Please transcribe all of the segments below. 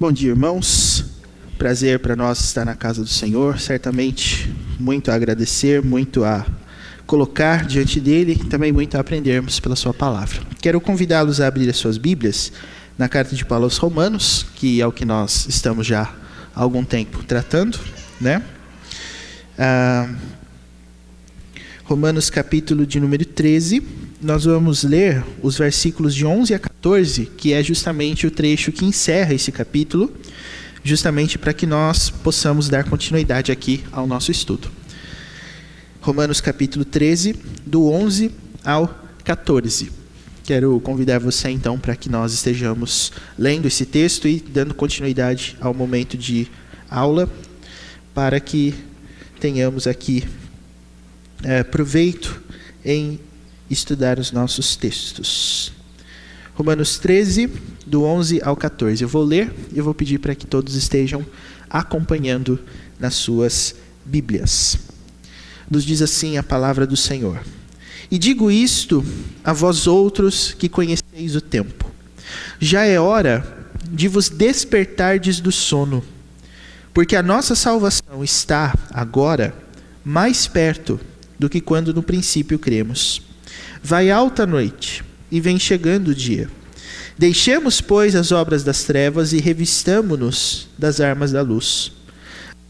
Bom dia, irmãos. Prazer para nós estar na casa do Senhor. Certamente muito a agradecer, muito a colocar diante dele e também muito a aprendermos pela sua palavra. Quero convidá-los a abrir as suas Bíblias na carta de Paulo aos Romanos, que é o que nós estamos já há algum tempo tratando, né? Romanos capítulo de número 13, nós vamos ler os versículos de 11 a 14, que é justamente o trecho que encerra esse capítulo, justamente para que nós possamos dar continuidade aqui ao nosso estudo. Romanos capítulo 13, do 11 ao 14. Quero convidar você então para que nós estejamos lendo esse texto e dando continuidade ao momento de aula, para que tenhamos aqui proveito em estudar os nossos textos. Romanos 13, do 11 ao 14. Eu vou ler e eu vou pedir para que todos estejam acompanhando nas suas Bíblias. Nos diz assim a palavra do Senhor: E digo isto a vós outros que conheceis o tempo. Já é hora de vos despertardes do sono, porque a nossa salvação está agora mais perto do que quando no princípio cremos. Vai alta a noite, e vem chegando o dia. Deixemos, pois, as obras das trevas e revistamo-nos das armas da luz.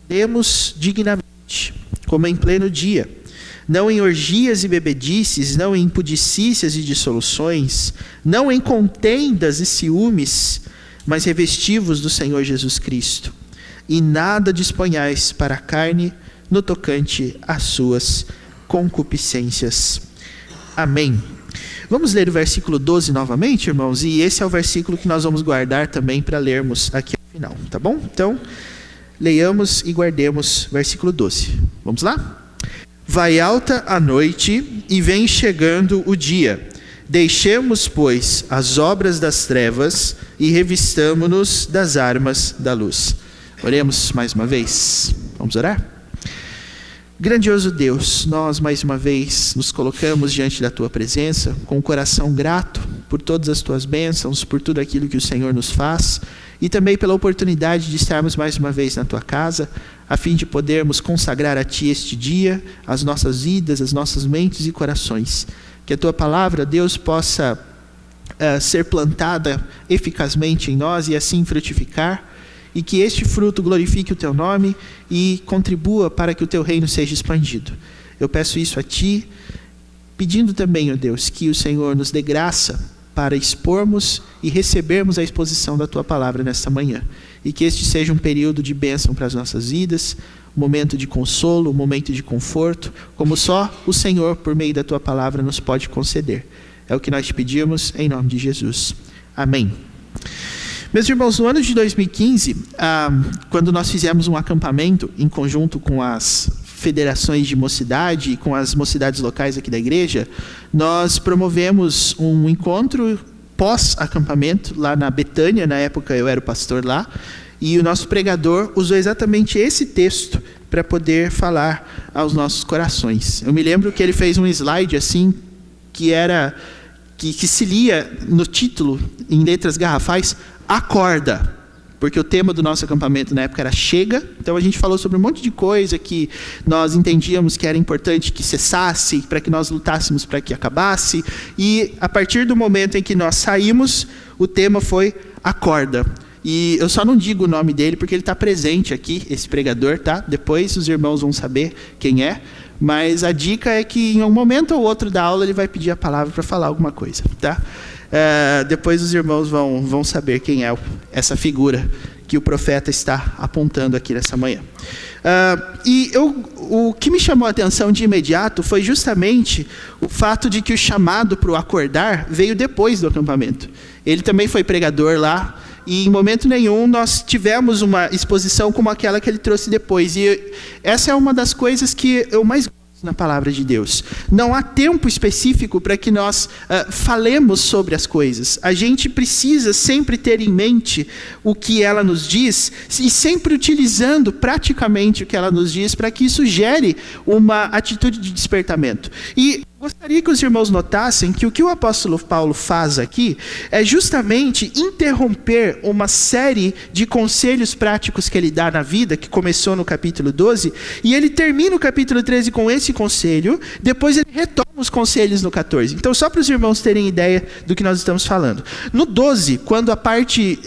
Demos dignamente, como em pleno dia, não em orgias e bebedices, não em impudicícias e dissoluções, não em contendas e ciúmes, mas revesti-vos do Senhor Jesus Cristo. E nada disponhais para a carne no tocante às suas concupiscências. Amém. Vamos ler o versículo 12 novamente, irmãos, e esse é o versículo que nós vamos guardar também para lermos aqui ao final, tá bom? Então, leiamos e guardemos versículo 12. Vamos lá? Vai alta a noite e vem chegando o dia. Deixemos, pois, as obras das trevas e revistamo-nos das armas da luz. Oremos mais uma vez. Vamos orar? Grandioso Deus, nós mais uma vez nos colocamos diante da Tua presença com o coração grato por todas as Tuas bênçãos, por tudo aquilo que o Senhor nos faz e também pela oportunidade de estarmos mais uma vez na Tua casa, a fim de podermos consagrar a Ti este dia, as nossas vidas, as nossas mentes e corações. Que a Tua palavra, Deus, possa ser plantada eficazmente em nós e assim frutificar, e que este fruto glorifique o Teu nome e contribua para que o Teu reino seja expandido. Eu peço isso a Ti, pedindo também, ó Deus, que o Senhor nos dê graça para expormos e recebermos a exposição da Tua palavra nesta manhã. E que este seja um período de bênção para as nossas vidas, um momento de consolo, um momento de conforto, como só o Senhor, por meio da Tua palavra, nos pode conceder. É o que nós te pedimos, em nome de Jesus. Amém. Meus irmãos, no ano de 2015, quando nós fizemos um acampamento em conjunto com as federações de mocidade e com as mocidades locais aqui da igreja, nós promovemos um encontro pós-acampamento lá na Betânia. Na época eu era o pastor lá, e o nosso pregador usou exatamente esse texto para poder falar aos nossos corações. Eu me lembro que ele fez um slide assim, que se lia no título, em letras garrafais, Acorda, porque o tema do nosso acampamento na época era Chega. Então a gente falou sobre um monte de coisa que nós entendíamos que era importante que cessasse, para que nós lutássemos para que acabasse. E a partir do momento em que nós saímos, o tema foi Acorda. E eu só não digo o nome dele porque ele está presente aqui, esse pregador, tá? Depois os irmãos vão saber quem é. Mas a dica é que em um momento ou outro da aula ele vai pedir a palavra para falar alguma coisa, tá? Depois os irmãos vão saber quem é essa figura que o profeta está apontando aqui nessa manhã. O que me chamou a atenção de imediato foi justamente o fato de que o chamado para o acordar veio depois do acampamento. Ele também foi pregador lá, e em momento nenhum nós tivemos uma exposição como aquela que ele trouxe depois. E essa é uma das coisas que eu mais gosto na palavra de Deus. Não há tempo específico para que nós falemos sobre as coisas. A gente precisa sempre ter em mente o que ela nos diz e sempre utilizando praticamente o que ela nos diz para que isso gere uma atitude de despertamento. E gostaria que os irmãos notassem que o que o apóstolo Paulo faz aqui é justamente interromper uma série de conselhos práticos que ele dá na vida, que começou no capítulo 12, e ele termina o capítulo 13 com esse conselho, depois ele retoma os conselhos no 14. Então, só para os irmãos terem ideia do que nós estamos falando. No 12, quando a parte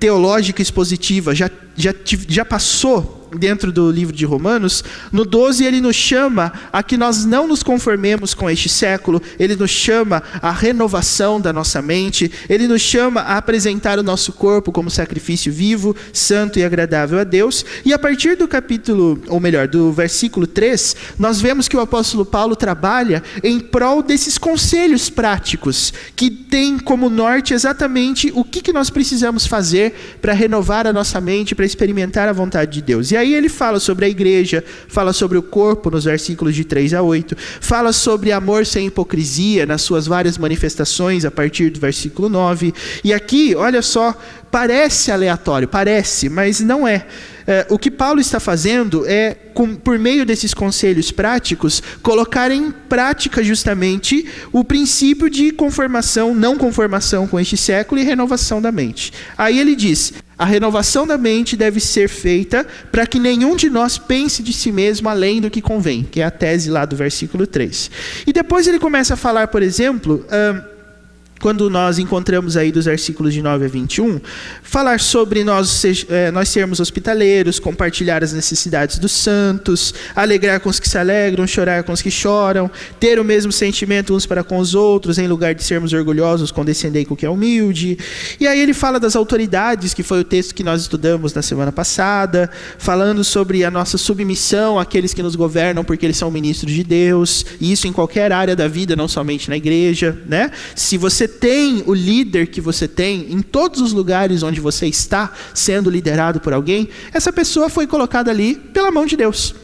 teológica expositiva já passou dentro do livro de Romanos, no 12 ele nos chama a que nós não nos conformemos com este século, ele nos chama à renovação da nossa mente, ele nos chama a apresentar o nosso corpo como sacrifício vivo, santo e agradável a Deus, e a partir do capítulo, ou melhor, do versículo 3, nós vemos que o apóstolo Paulo trabalha em prol desses conselhos práticos, que tem como norte exatamente o que nós precisamos fazer para renovar a nossa mente, para experimentar a vontade de Deus. E aí ele fala sobre a igreja, fala sobre o corpo nos versículos de 3 a 8, fala sobre amor sem hipocrisia nas suas várias manifestações a partir do versículo 9. E aqui, olha só, parece aleatório, parece, mas não é. O que Paulo está fazendo é, por meio desses conselhos práticos, colocar em prática justamente o princípio de conformação, não conformação com este século e renovação da mente. Aí ele diz: a renovação da mente deve ser feita para que nenhum de nós pense de si mesmo além do que convém, que é a tese lá do versículo 3. E depois ele começa a falar, por exemplo, quando nós encontramos aí dos versículos de 9 a 21, falar sobre nós sermos hospitaleiros, compartilhar as necessidades dos santos, alegrar com os que se alegram, chorar com os que choram, ter o mesmo sentimento uns para com os outros, em lugar de sermos orgulhosos, condescendei com o que é humilde. E aí ele fala das autoridades, que foi o texto que nós estudamos na semana passada, falando sobre a nossa submissão àqueles que nos governam, porque eles são ministros de Deus, e isso em qualquer área da vida, não somente na igreja, né? Se você tem o líder que você tem, em todos os lugares onde você está sendo liderado por alguém, essa pessoa foi colocada ali pela mão de Deus.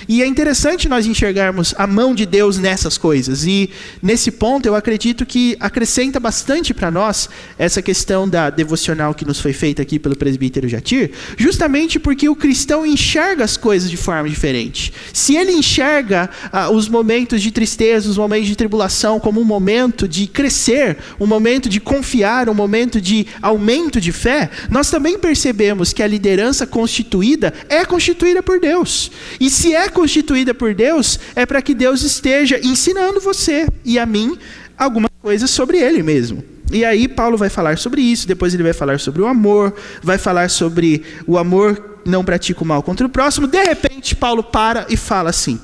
E é interessante nós enxergarmos a mão de Deus nessas coisas. E nesse ponto eu acredito que acrescenta bastante para nós essa questão da devocional que nos foi feita aqui pelo presbítero Jatir, justamente porque o cristão enxerga as coisas de forma diferente. Se ele enxerga os momentos de tristeza, os momentos de tribulação como um momento de crescer, um momento de confiar, um momento de aumento de fé, nós também percebemos que a liderança constituída é constituída por Deus. E se é constituída por Deus, é para que Deus esteja ensinando você e a mim alguma coisa sobre Ele mesmo. E aí Paulo vai falar sobre isso, depois ele vai falar sobre o amor, vai falar sobre o amor não pratica o mal contra o próximo. De repente Paulo para e fala assim: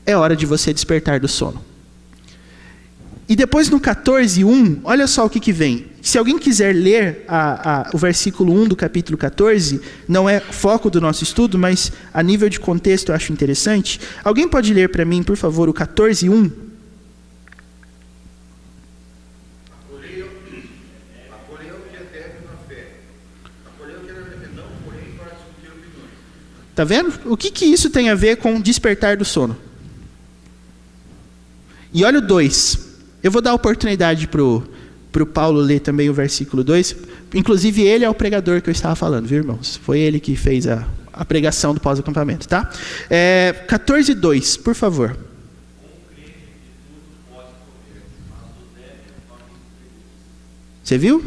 é hora de você despertar do sono. E depois no 14:1, olha só o que vem. Se alguém quiser ler o versículo 1 do capítulo 14, não é foco do nosso estudo, mas a nível de contexto eu acho interessante. Alguém pode ler para mim, por favor, o 14:1? Acolhei o que é débil na fé. Acolhei o que é na fé, não, porém, para discutir opiniões. Tá vendo? O que isso tem a ver com despertar do sono? E olha o 2. Eu vou dar a oportunidade para o Paulo ler também o versículo 2. Inclusive, ele é o pregador que eu estava falando, viu, irmãos? Foi ele que fez a pregação do pós-acampamento, tá? 14:2, por favor. Você viu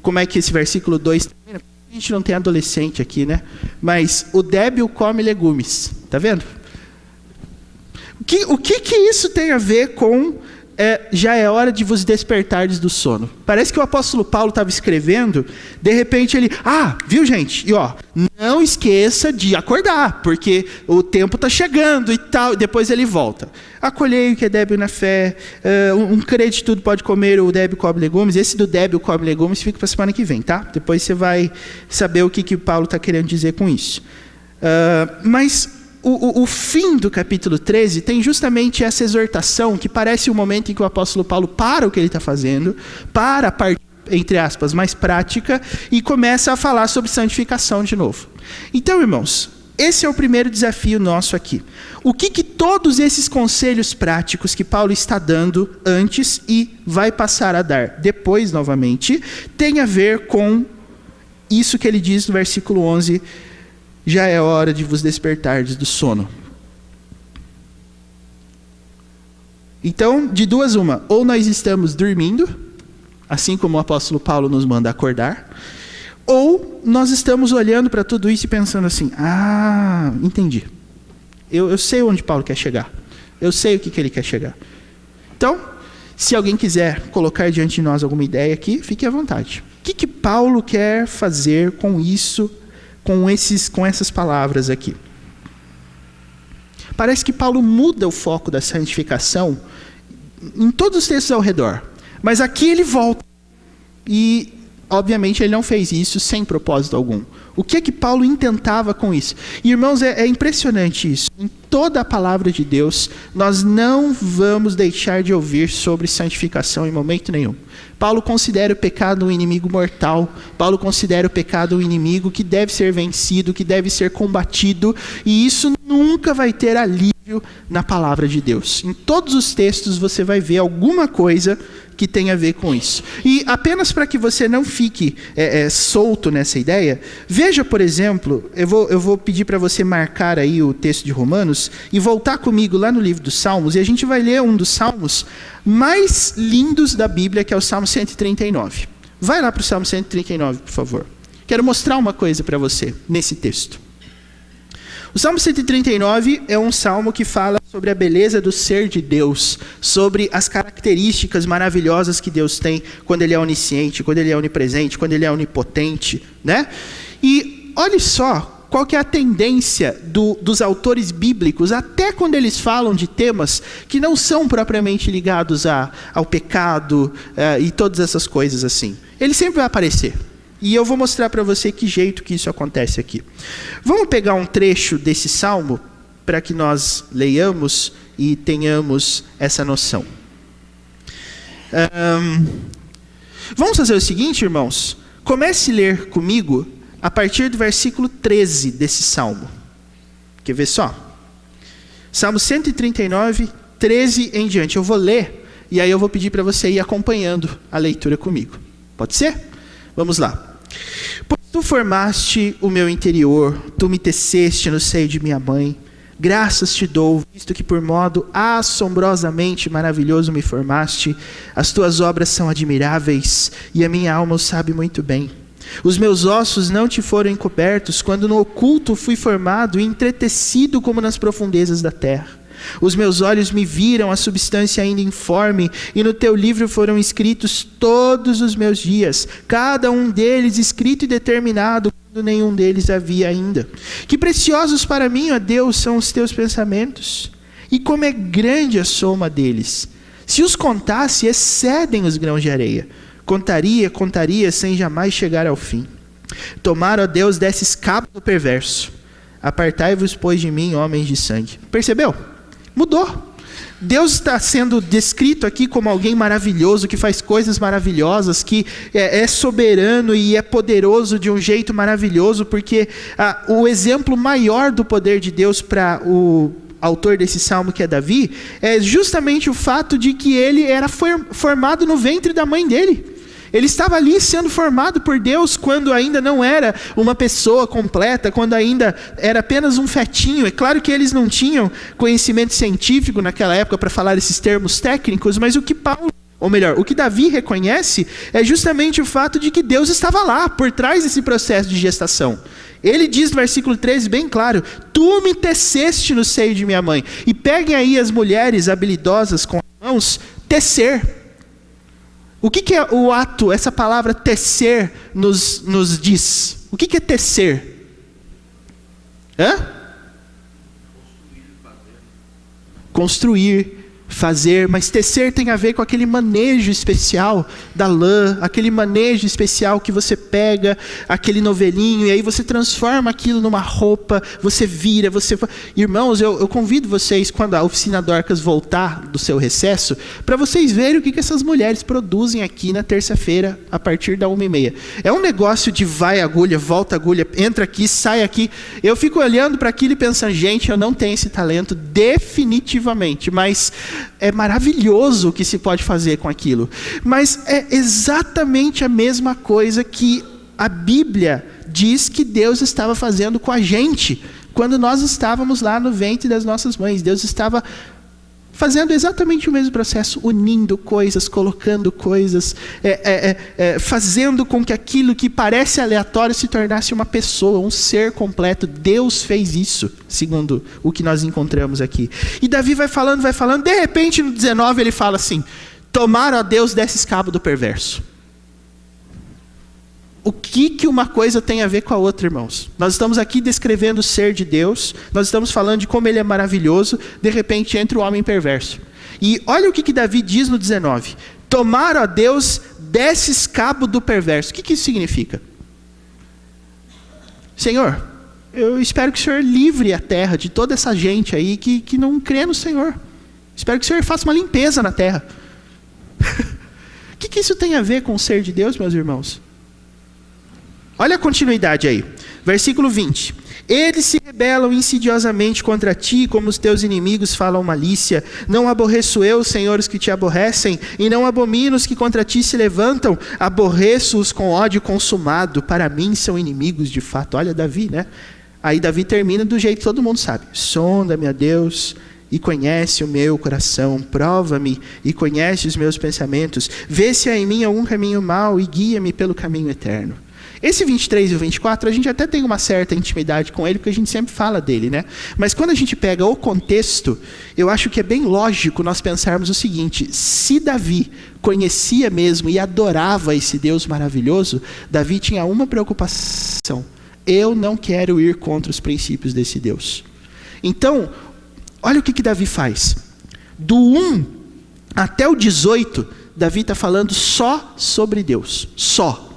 como é que esse versículo 2 termina? A gente não tem adolescente aqui, né? Mas o débil come legumes. Tá vendo? O que isso tem a ver com já é hora de vos despertardes do sono? Parece que o apóstolo Paulo estava escrevendo, de repente ele, viu gente? E não esqueça de acordar, porque o tempo está chegando e tal. Depois ele volta. Acolhei o que é débil na fé, um crente de tudo pode comer, o débil come legumes. Esse do débil come legumes fica para a semana que vem, tá? Depois você vai saber o que Paulo está querendo dizer com isso. Mas o fim do capítulo 13 tem justamente essa exortação, que parece o momento em que o apóstolo Paulo para o que ele está fazendo, para a parte, entre aspas, mais prática, e começa a falar sobre santificação de novo. Então, irmãos, esse é o primeiro desafio nosso aqui. O que todos esses conselhos práticos que Paulo está dando antes e vai passar a dar depois novamente, tem a ver com isso que ele diz no versículo 11, já é hora de vos despertardes do sono. Então, de duas uma, ou nós estamos dormindo, assim como o apóstolo Paulo nos manda acordar, ou nós estamos olhando para tudo isso e pensando assim, entendi. Eu sei onde Paulo quer chegar. Eu sei o que ele quer chegar. Então, se alguém quiser colocar diante de nós alguma ideia aqui, fique à vontade. O que Paulo quer fazer com isso, com essas palavras aqui? Parece que Paulo muda o foco da santificação em todos os textos ao redor. Mas aqui ele volta. E, obviamente, ele não fez isso sem propósito algum. O que Paulo intentava com isso? E, irmãos, é impressionante isso. Em toda a palavra de Deus, nós não vamos deixar de ouvir sobre santificação em momento nenhum. Paulo considera o pecado um inimigo mortal. Paulo considera o pecado um inimigo que deve ser vencido, que deve ser combatido. E isso nunca vai ter alívio na palavra de Deus. Em todos os textos você vai ver alguma coisa que tem a ver com isso. E apenas para que você não fique solto nessa ideia, veja, por exemplo, eu vou pedir para você marcar aí o texto de Romanos e voltar comigo lá no livro dos Salmos, e a gente vai ler um dos salmos mais lindos da Bíblia, que é o Salmo 139. Vai lá para o Salmo 139, por favor. Quero mostrar uma coisa para você nesse texto. O Salmo 139 é um salmo que fala sobre a beleza do ser de Deus, sobre as características maravilhosas que Deus tem quando Ele é onisciente, quando Ele é onipresente, quando Ele é onipotente, né? E olhe só qual que é a tendência dos autores bíblicos, até quando eles falam de temas que não são propriamente ligados ao pecado e todas essas coisas assim. Ele sempre vai aparecer. E eu vou mostrar para você que jeito que isso acontece aqui. Vamos pegar um trecho desse salmo para que nós leiamos e tenhamos essa noção. Vamos fazer o seguinte, irmãos. Comece a ler comigo a partir do versículo 13 desse salmo. Quer ver só? Salmo 139, 13 em diante. Eu vou ler e aí eu vou pedir para você ir acompanhando a leitura comigo. Pode ser? Vamos lá. Pois tu formaste o meu interior, tu me teceste no seio de minha mãe. Graças te dou, visto que por modo assombrosamente maravilhoso me formaste. As tuas obras são admiráveis e a minha alma o sabe muito bem. Os meus ossos não te foram encobertos, quando no oculto fui formado e entretecido como nas profundezas da terra. Os meus olhos me viram a substância ainda informe, e no teu livro foram escritos todos os meus dias, cada um deles escrito e determinado, quando nenhum deles havia ainda. Que preciosos para mim, ó Deus, são os teus pensamentos, e como é grande a soma deles. Se os contasse, excedem os grãos de areia. Contaria, sem jamais chegar ao fim. Tomara, ó Deus, desses cabo do perverso. Apartai-vos, pois, de mim, homens de sangue. Percebeu? Mudou. Deus está sendo descrito aqui como alguém maravilhoso, que faz coisas maravilhosas, que é soberano e é poderoso de um jeito maravilhoso, porque o exemplo maior do poder de Deus para o autor desse salmo, que é Davi, é justamente o fato de que ele era formado no ventre da mãe dele. Ele estava ali sendo formado por Deus quando ainda não era uma pessoa completa, quando ainda era apenas um fetinho. É claro que eles não tinham conhecimento científico naquela época para falar esses termos técnicos, mas o que Davi reconhece é justamente o fato de que Deus estava lá, por trás desse processo de gestação. Ele diz no versículo 13 bem claro: tu me teceste no seio de minha mãe. E peguem aí as mulheres habilidosas com as mãos, tecer. O que é o ato, essa palavra tecer nos diz? O que é tecer? Construir, fazer, mas tecer tem a ver com aquele manejo especial da lã, aquele manejo especial que você pega aquele novelinho e aí você transforma aquilo numa roupa, você vira, Irmãos, eu convido vocês, quando a oficina Dorcas voltar do seu recesso, para vocês verem o que essas mulheres produzem aqui na terça-feira, a partir da 1h30. É um negócio de vai agulha, volta agulha, entra aqui, sai aqui. Eu fico olhando para aquilo e pensando, gente, eu não tenho esse talento definitivamente, mas é maravilhoso o que se pode fazer com aquilo. Mas é exatamente a mesma coisa que a Bíblia diz que Deus estava fazendo com a gente, quando nós estávamos lá no ventre das nossas mães. Deus estava fazendo exatamente o mesmo processo, unindo coisas, colocando coisas, fazendo com que aquilo que parece aleatório se tornasse uma pessoa, um ser completo. Deus fez isso, segundo o que nós encontramos aqui. E Davi vai falando, de repente no 19 ele fala assim: tomara, ó Deus, desses cabo do perverso. O que uma coisa tem a ver com a outra, irmãos? Nós estamos aqui descrevendo o ser de Deus, nós estamos falando de como ele é maravilhoso, de repente entra o homem perverso. E olha o que Davi diz no 19: tomara, ó Deus, desses cabo do perverso. O que isso significa? Senhor, eu espero que o Senhor livre a terra de toda essa gente aí que não crê no Senhor. Espero que o Senhor faça uma limpeza na terra. O que isso tem a ver com o ser de Deus, meus irmãos? Olha a continuidade aí. Versículo 20. Eles se rebelam insidiosamente contra ti, como os teus inimigos falam malícia. Não aborreço eu, Senhor, os que te aborrecem, e não abomino os que contra ti se levantam. Aborreço-os com ódio consumado. Para mim são inimigos de fato. Olha Davi, né? Aí Davi termina do jeito que todo mundo sabe. Sonda-me, ó Deus, e conhece o meu coração. Prova-me e conhece os meus pensamentos. Vê se há em mim algum caminho mau e guia-me pelo caminho eterno. Esse 23 e o 24, a gente até tem uma certa intimidade com ele, porque a gente sempre fala dele, né? Mas quando a gente pega o contexto, eu acho que é bem lógico nós pensarmos o seguinte: se Davi conhecia mesmo e adorava esse Deus maravilhoso, Davi tinha uma preocupação: eu não quero ir contra os princípios desse Deus. Então, olha o que Davi faz. Do 1 até o 18, Davi está falando só sobre Deus. Só.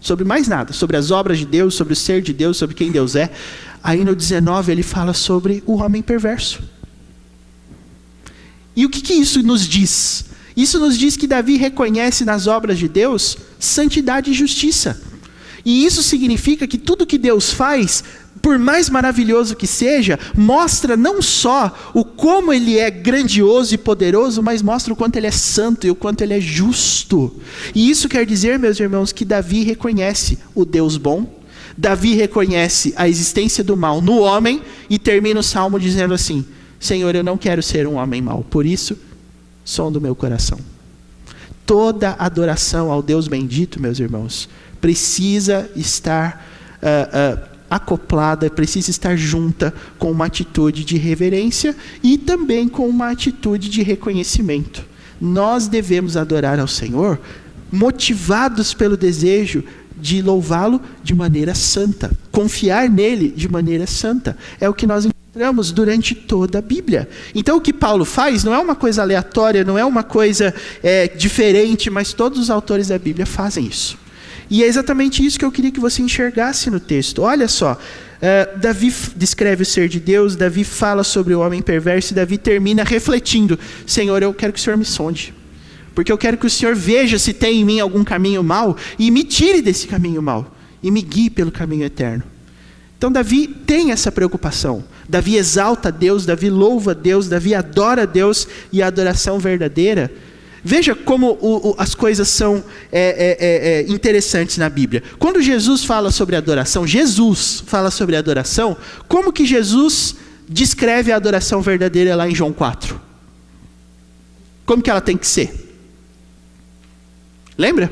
Sobre mais nada. Sobre as obras de Deus, sobre o ser de Deus, sobre quem Deus é. Aí no 19 ele fala sobre o homem perverso. E o que isso nos diz? Isso nos diz que Davi reconhece nas obras de Deus santidade e justiça. E isso significa que tudo que Deus faz, por mais maravilhoso que seja, mostra não só o como ele é grandioso e poderoso, mas mostra o quanto ele é santo e o quanto ele é justo. E isso quer dizer, meus irmãos, que Davi reconhece o Deus bom, Davi reconhece a existência do mal no homem e termina o salmo dizendo assim: Senhor, eu não quero ser um homem mau, por isso, sonda o meu coração. Toda adoração ao Deus bendito, meus irmãos, precisa estar acoplada, precisa estar junta com uma atitude de reverência e também com uma atitude de reconhecimento. Nós devemos adorar ao Senhor motivados pelo desejo de louvá-lo de maneira santa, confiar nele de maneira santa. É o que nós encontramos durante toda a Bíblia. Então o que Paulo faz não é uma coisa aleatória, não é uma coisa diferente, mas todos os autores da Bíblia fazem isso. E é exatamente isso que eu queria que você enxergasse no texto. Olha só, Davi descreve o ser de Deus, Davi fala sobre o homem perverso, e Davi termina refletindo: Senhor, eu quero que o Senhor me sonde, porque eu quero que o Senhor veja se tem em mim algum caminho mau, e me tire desse caminho mau, e me guie pelo caminho eterno. Então Davi tem essa preocupação. Davi exalta Deus, Davi louva Deus, Davi adora Deus, e a adoração verdadeira. Veja como as coisas são interessantes na Bíblia. Quando Jesus fala sobre adoração, como que Jesus descreve a adoração verdadeira lá em João 4? Como que ela tem que ser? Lembra?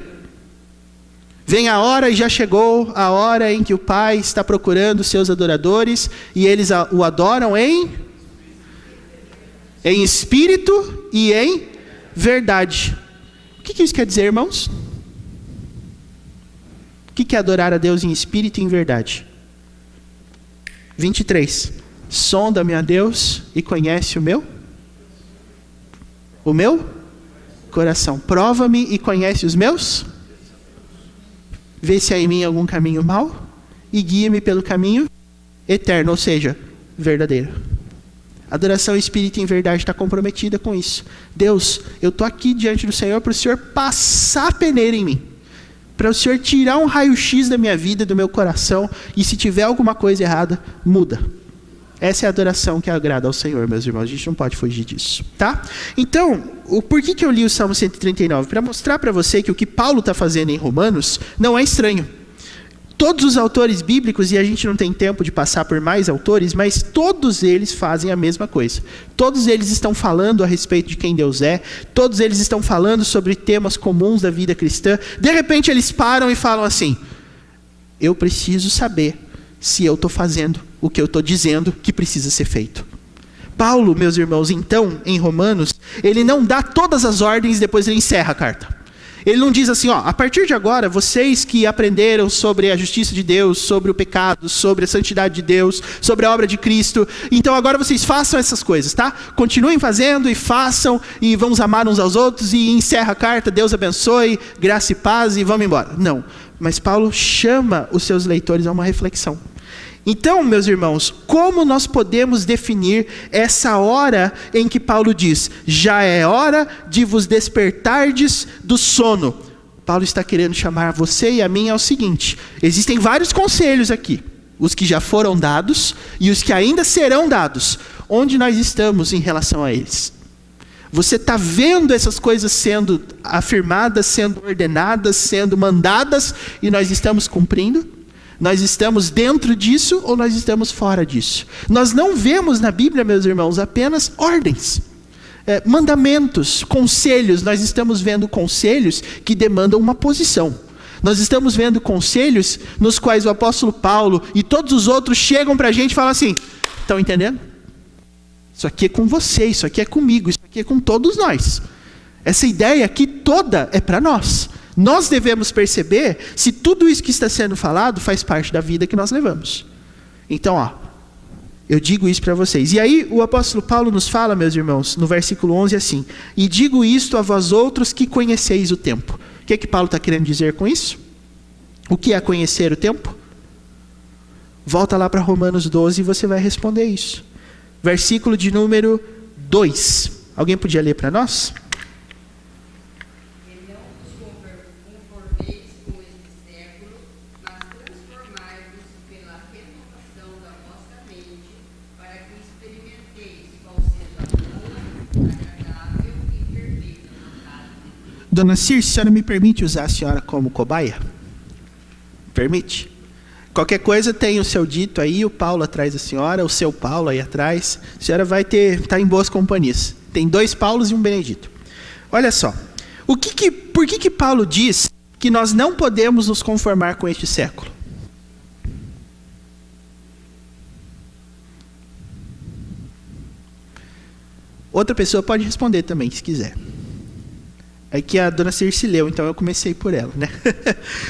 Vem a hora, e já chegou a hora em que o Pai está procurando os seus adoradores, e eles o adoram em espírito e em verdade. O que isso quer dizer, irmãos? O que é adorar a Deus em espírito e em verdade? 23. Sonda-me, a Deus, e conhece o meu coração. Prova-me e conhece os meus. Vê se há em mim algum caminho mau e guia-me pelo caminho eterno, ou seja, verdadeiro. Adoração em espírito e em verdade está comprometida com isso. Deus, eu estou aqui diante do Senhor para o Senhor passar a peneira em mim, para o Senhor tirar um raio-x da minha vida, do meu coração, e se tiver alguma coisa errada, muda. Essa é a adoração que agrada ao Senhor, meus irmãos. A gente não pode fugir disso, tá? Então, por que eu li o Salmo 139? Para mostrar para você que o que Paulo está fazendo em Romanos não é estranho. Todos os autores bíblicos, e a gente não tem tempo de passar por mais autores, mas todos eles fazem a mesma coisa. Todos eles estão falando a respeito de quem Deus é, todos eles estão falando sobre temas comuns da vida cristã. De repente eles param e falam assim: eu preciso saber se eu estou fazendo o que eu estou dizendo que precisa ser feito. Paulo, meus irmãos, então, em Romanos, ele não dá todas as ordens e depois ele encerra a carta. Ele não diz assim, a partir de agora, vocês que aprenderam sobre a justiça de Deus, sobre o pecado, sobre a santidade de Deus, sobre a obra de Cristo, então agora vocês façam essas coisas, tá? Continuem fazendo e façam, e vamos amar uns aos outros, e encerra a carta, Deus abençoe, graça e paz, e vamos embora. Não, mas Paulo chama os seus leitores a uma reflexão. Então, meus irmãos, como nós podemos definir essa hora em que Paulo diz: já é hora de vos despertardes do sono? Paulo está querendo chamar você e a mim ao seguinte: existem vários conselhos aqui, os que já foram dados e os que ainda serão dados. Onde nós estamos em relação a eles? Você está vendo essas coisas sendo afirmadas, sendo ordenadas, sendo mandadas, e nós estamos cumprindo? Nós estamos dentro disso ou nós estamos fora disso? Nós não vemos na Bíblia, meus irmãos, apenas ordens, mandamentos, conselhos. Nós estamos vendo conselhos que demandam uma posição. Nós estamos vendo conselhos nos quais o apóstolo Paulo e todos os outros chegam para a gente e falam assim: estão entendendo? Isso aqui é com você, isso aqui é comigo, isso aqui é com todos nós. Essa ideia aqui toda é para nós. Nós devemos perceber se tudo isso que está sendo falado faz parte da vida que nós levamos. Então, eu digo isso para vocês. E aí o apóstolo Paulo nos fala, meus irmãos, no versículo 11 assim: e digo isto a vós outros que conheceis o tempo. O que é que Paulo está querendo dizer com isso? O que é conhecer o tempo? Volta lá para Romanos 12 e você vai responder isso. Versículo de número 2. Alguém podia ler para nós? Dona Circe, a senhora me permite usar a senhora como cobaia? Permite? Qualquer coisa tem o seu dito aí, o Paulo atrás da senhora, o seu Paulo aí atrás. A senhora vai estar em boas companhias. Tem 2 Paulos e um Benedito. Olha só, por que Paulo diz que nós não podemos nos conformar com este século? Outra pessoa pode responder também, se quiser. É que a dona Circe leu, então eu comecei por ela, né?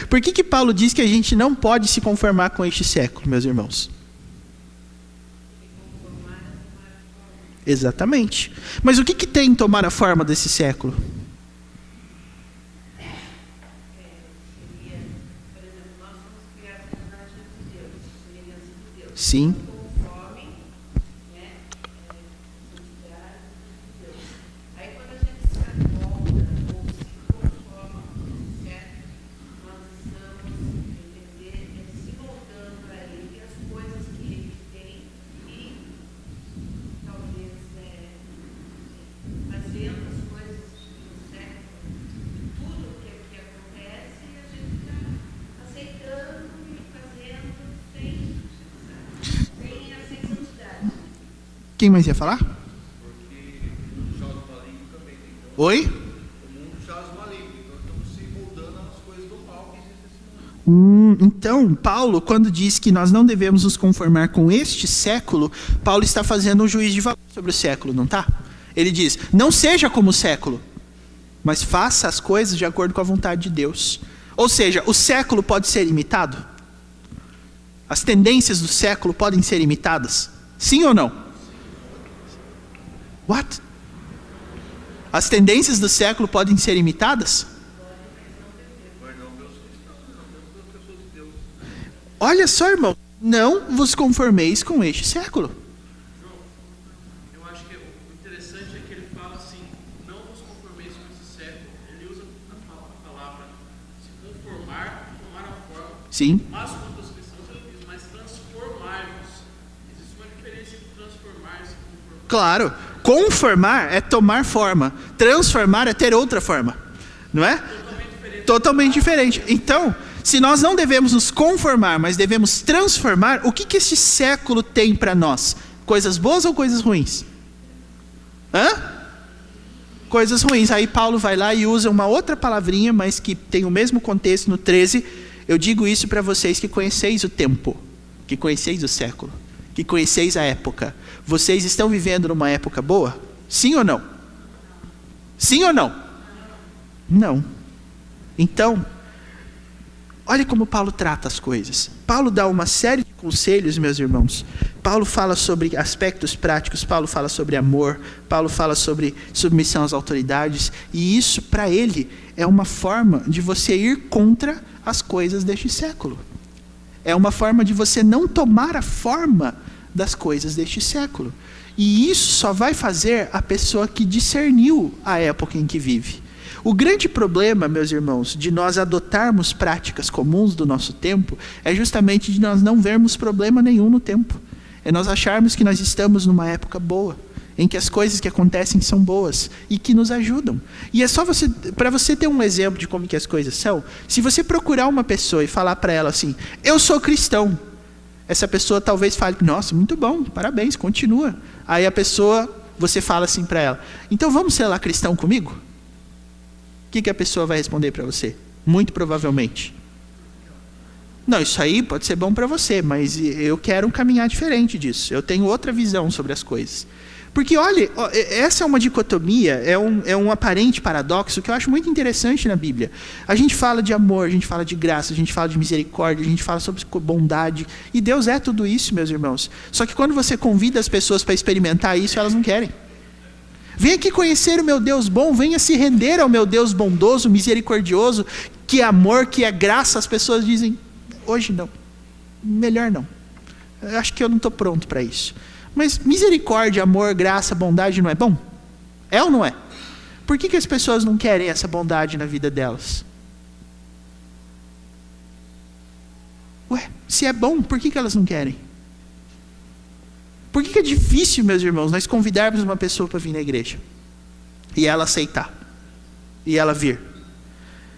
Por que Paulo diz que a gente não pode se conformar com este século, meus irmãos? Exatamente. Mas o que tem em tomar a forma desse século? Sim. Quem mais ia falar? Oi? O mundo jaz maligno, então estamos se moldando às coisas do mal que existe nesse mundo. Então, Paulo, quando diz que nós não devemos nos conformar com este século, Paulo está fazendo um juízo de valor sobre o século, não está? Ele diz: não seja como o século, mas faça as coisas de acordo com a vontade de Deus. Ou seja, o século pode ser imitado? As tendências do século podem ser imitadas? Sim ou não? What? As tendências do século podem ser imitadas? Olha só, irmão, não vos conformeis com este século. João, eu acho que o interessante é que ele fala assim: não vos conformeis com esse século. Ele usa a palavra se conformar, tomar a forma. Sim. Mas quanto aos cristãos ele diz: mas transformar-vos. Existe uma diferença entre transformar e se conformar. Claro. Conformar é tomar forma. Transformar é ter outra forma. Não é? Totalmente diferente. Totalmente diferente. Então, se nós não devemos nos conformar, mas devemos transformar, o que este século tem para nós? Coisas boas ou coisas ruins? Coisas ruins. Aí Paulo vai lá e usa uma outra palavrinha, mas que tem o mesmo contexto no 13. Eu digo isso para vocês que conheceis o tempo, que conheceis o século, que conheceis a época. Vocês estão vivendo numa época boa? Sim ou não? Sim ou não? Não. Então, olha como Paulo trata as coisas. Paulo dá uma série de conselhos, meus irmãos. Paulo fala sobre aspectos práticos, Paulo fala sobre amor, Paulo fala sobre submissão às autoridades, e isso para ele é uma forma de você ir contra as coisas deste século. É uma forma de você não tomar a forma das coisas deste século. E isso só vai fazer a pessoa que discerniu a época em que vive. O grande problema, meus irmãos, de nós adotarmos práticas comuns do nosso tempo, é justamente de nós não vermos problema nenhum no tempo. É nós acharmos que nós estamos numa época boa, em que as coisas que acontecem são boas e que nos ajudam. E é só para você ter um exemplo de como que as coisas são, se você procurar uma pessoa e falar para ela assim, eu sou cristão, essa pessoa talvez fale, nossa, muito bom, parabéns, continua. Aí a pessoa, você fala assim para ela, então vamos ser lá cristão comigo? O que a pessoa vai responder para você? Muito provavelmente, não, isso aí pode ser bom para você, mas eu quero caminhar diferente disso. Eu tenho outra visão sobre as coisas. Porque, olha, essa é uma dicotomia, é um aparente paradoxo que eu acho muito interessante na Bíblia. A gente fala de amor, a gente fala de graça, a gente fala de misericórdia, a gente fala sobre bondade. E Deus é tudo isso, meus irmãos. Só que quando você convida as pessoas para experimentar isso, elas não querem. Venha aqui conhecer o meu Deus bom, venha se render ao meu Deus bondoso, misericordioso, que é amor, que é graça. As pessoas dizem, hoje não, melhor não. Eu acho que eu não estou pronto para isso. Mas misericórdia, amor, graça, bondade não é bom? É ou não é? Por que as pessoas não querem essa bondade na vida delas? Ué, se é bom, por que elas não querem? Por que é difícil, meus irmãos, nós convidarmos uma pessoa para vir na igreja? E ela aceitar. E ela vir.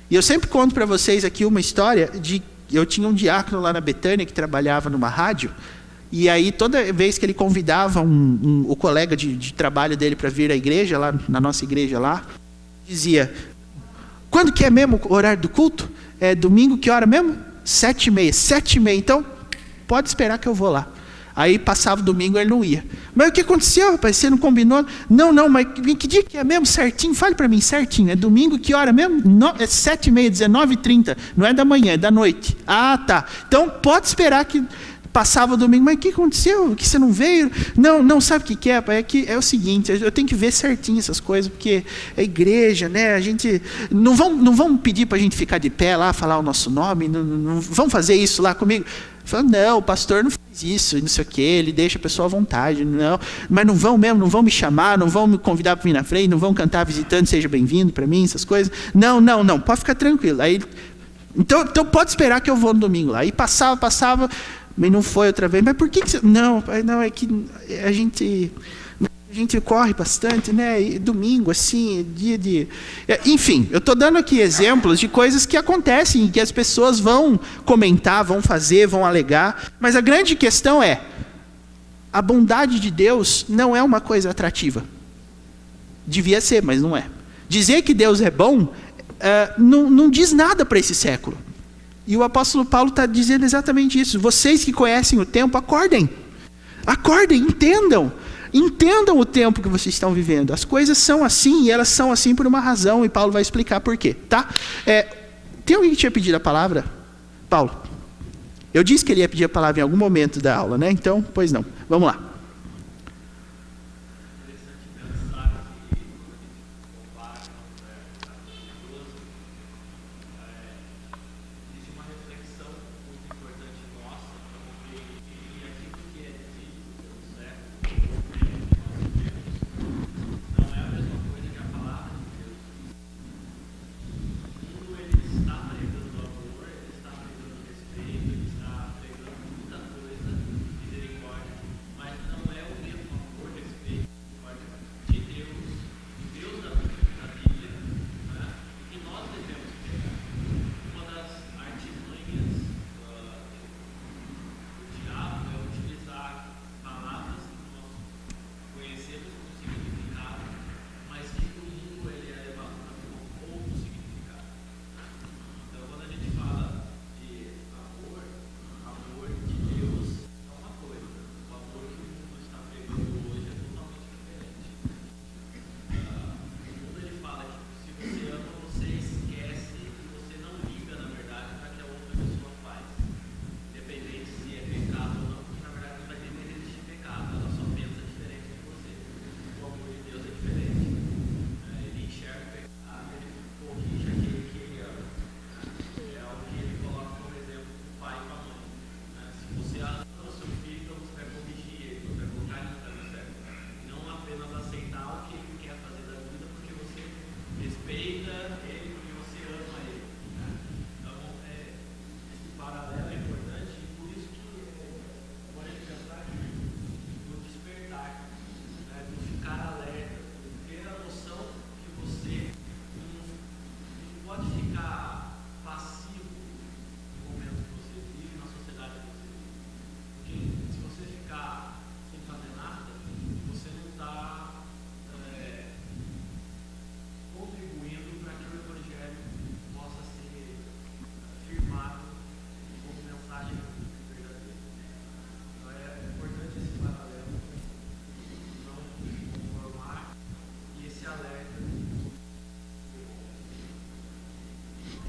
E eu sempre conto para vocês aqui uma história de... Eu tinha um diácono lá na Betânia que trabalhava numa rádio. E aí toda vez que ele convidava o colega de trabalho dele para vir à igreja, lá na nossa igreja lá, dizia, quando que é mesmo o horário do culto? É domingo, que hora mesmo? 7h30. 7h30, então pode esperar que eu vou lá. Aí passava o domingo, ele não ia. Mas o que aconteceu, rapaz? Você não combinou? Não, mas que dia que é mesmo certinho? Fale para mim certinho. É domingo, que hora mesmo? É 7h30, 19h30. Não é da manhã, é da noite. Ah, tá. Então pode esperar que... Passava o domingo, mas o que aconteceu? Que você não veio? Não, sabe o que é? É o seguinte, eu tenho que ver certinho essas coisas, porque é igreja, né? A gente não vão pedir para a gente ficar de pé lá, falar o nosso nome, não vão fazer isso lá comigo. Fala, não, o pastor não faz isso, não sei o quê, ele deixa a pessoa à vontade, não, mas não vão mesmo, não vão me chamar, não vão me convidar para vir na frente, não vão cantar visitando, seja bem-vindo para mim, essas coisas. Não, pode ficar tranquilo. Aí, então pode esperar que eu vou no domingo lá. Aí passava, mas não foi outra vez. Mas por que você... Não, é que a gente corre bastante, né? E domingo, assim, dia de... Enfim, eu estou dando aqui exemplos de coisas que acontecem e que as pessoas vão comentar, vão fazer, vão alegar. Mas a grande questão é, a bondade de Deus não é uma coisa atrativa. Devia ser, mas não é. Dizer que Deus é bom, não diz nada para esse século. E o apóstolo Paulo está dizendo exatamente isso. Vocês que conhecem o tempo, acordem. Acordem, entendam o tempo que vocês estão vivendo. As coisas são assim, e elas são assim por uma razão, e Paulo vai explicar por quê, tá? Tem alguém que tinha pedido a palavra? Paulo. Eu disse que ele ia pedir a palavra em algum momento da aula, né? Então, pois não. Vamos lá. Mas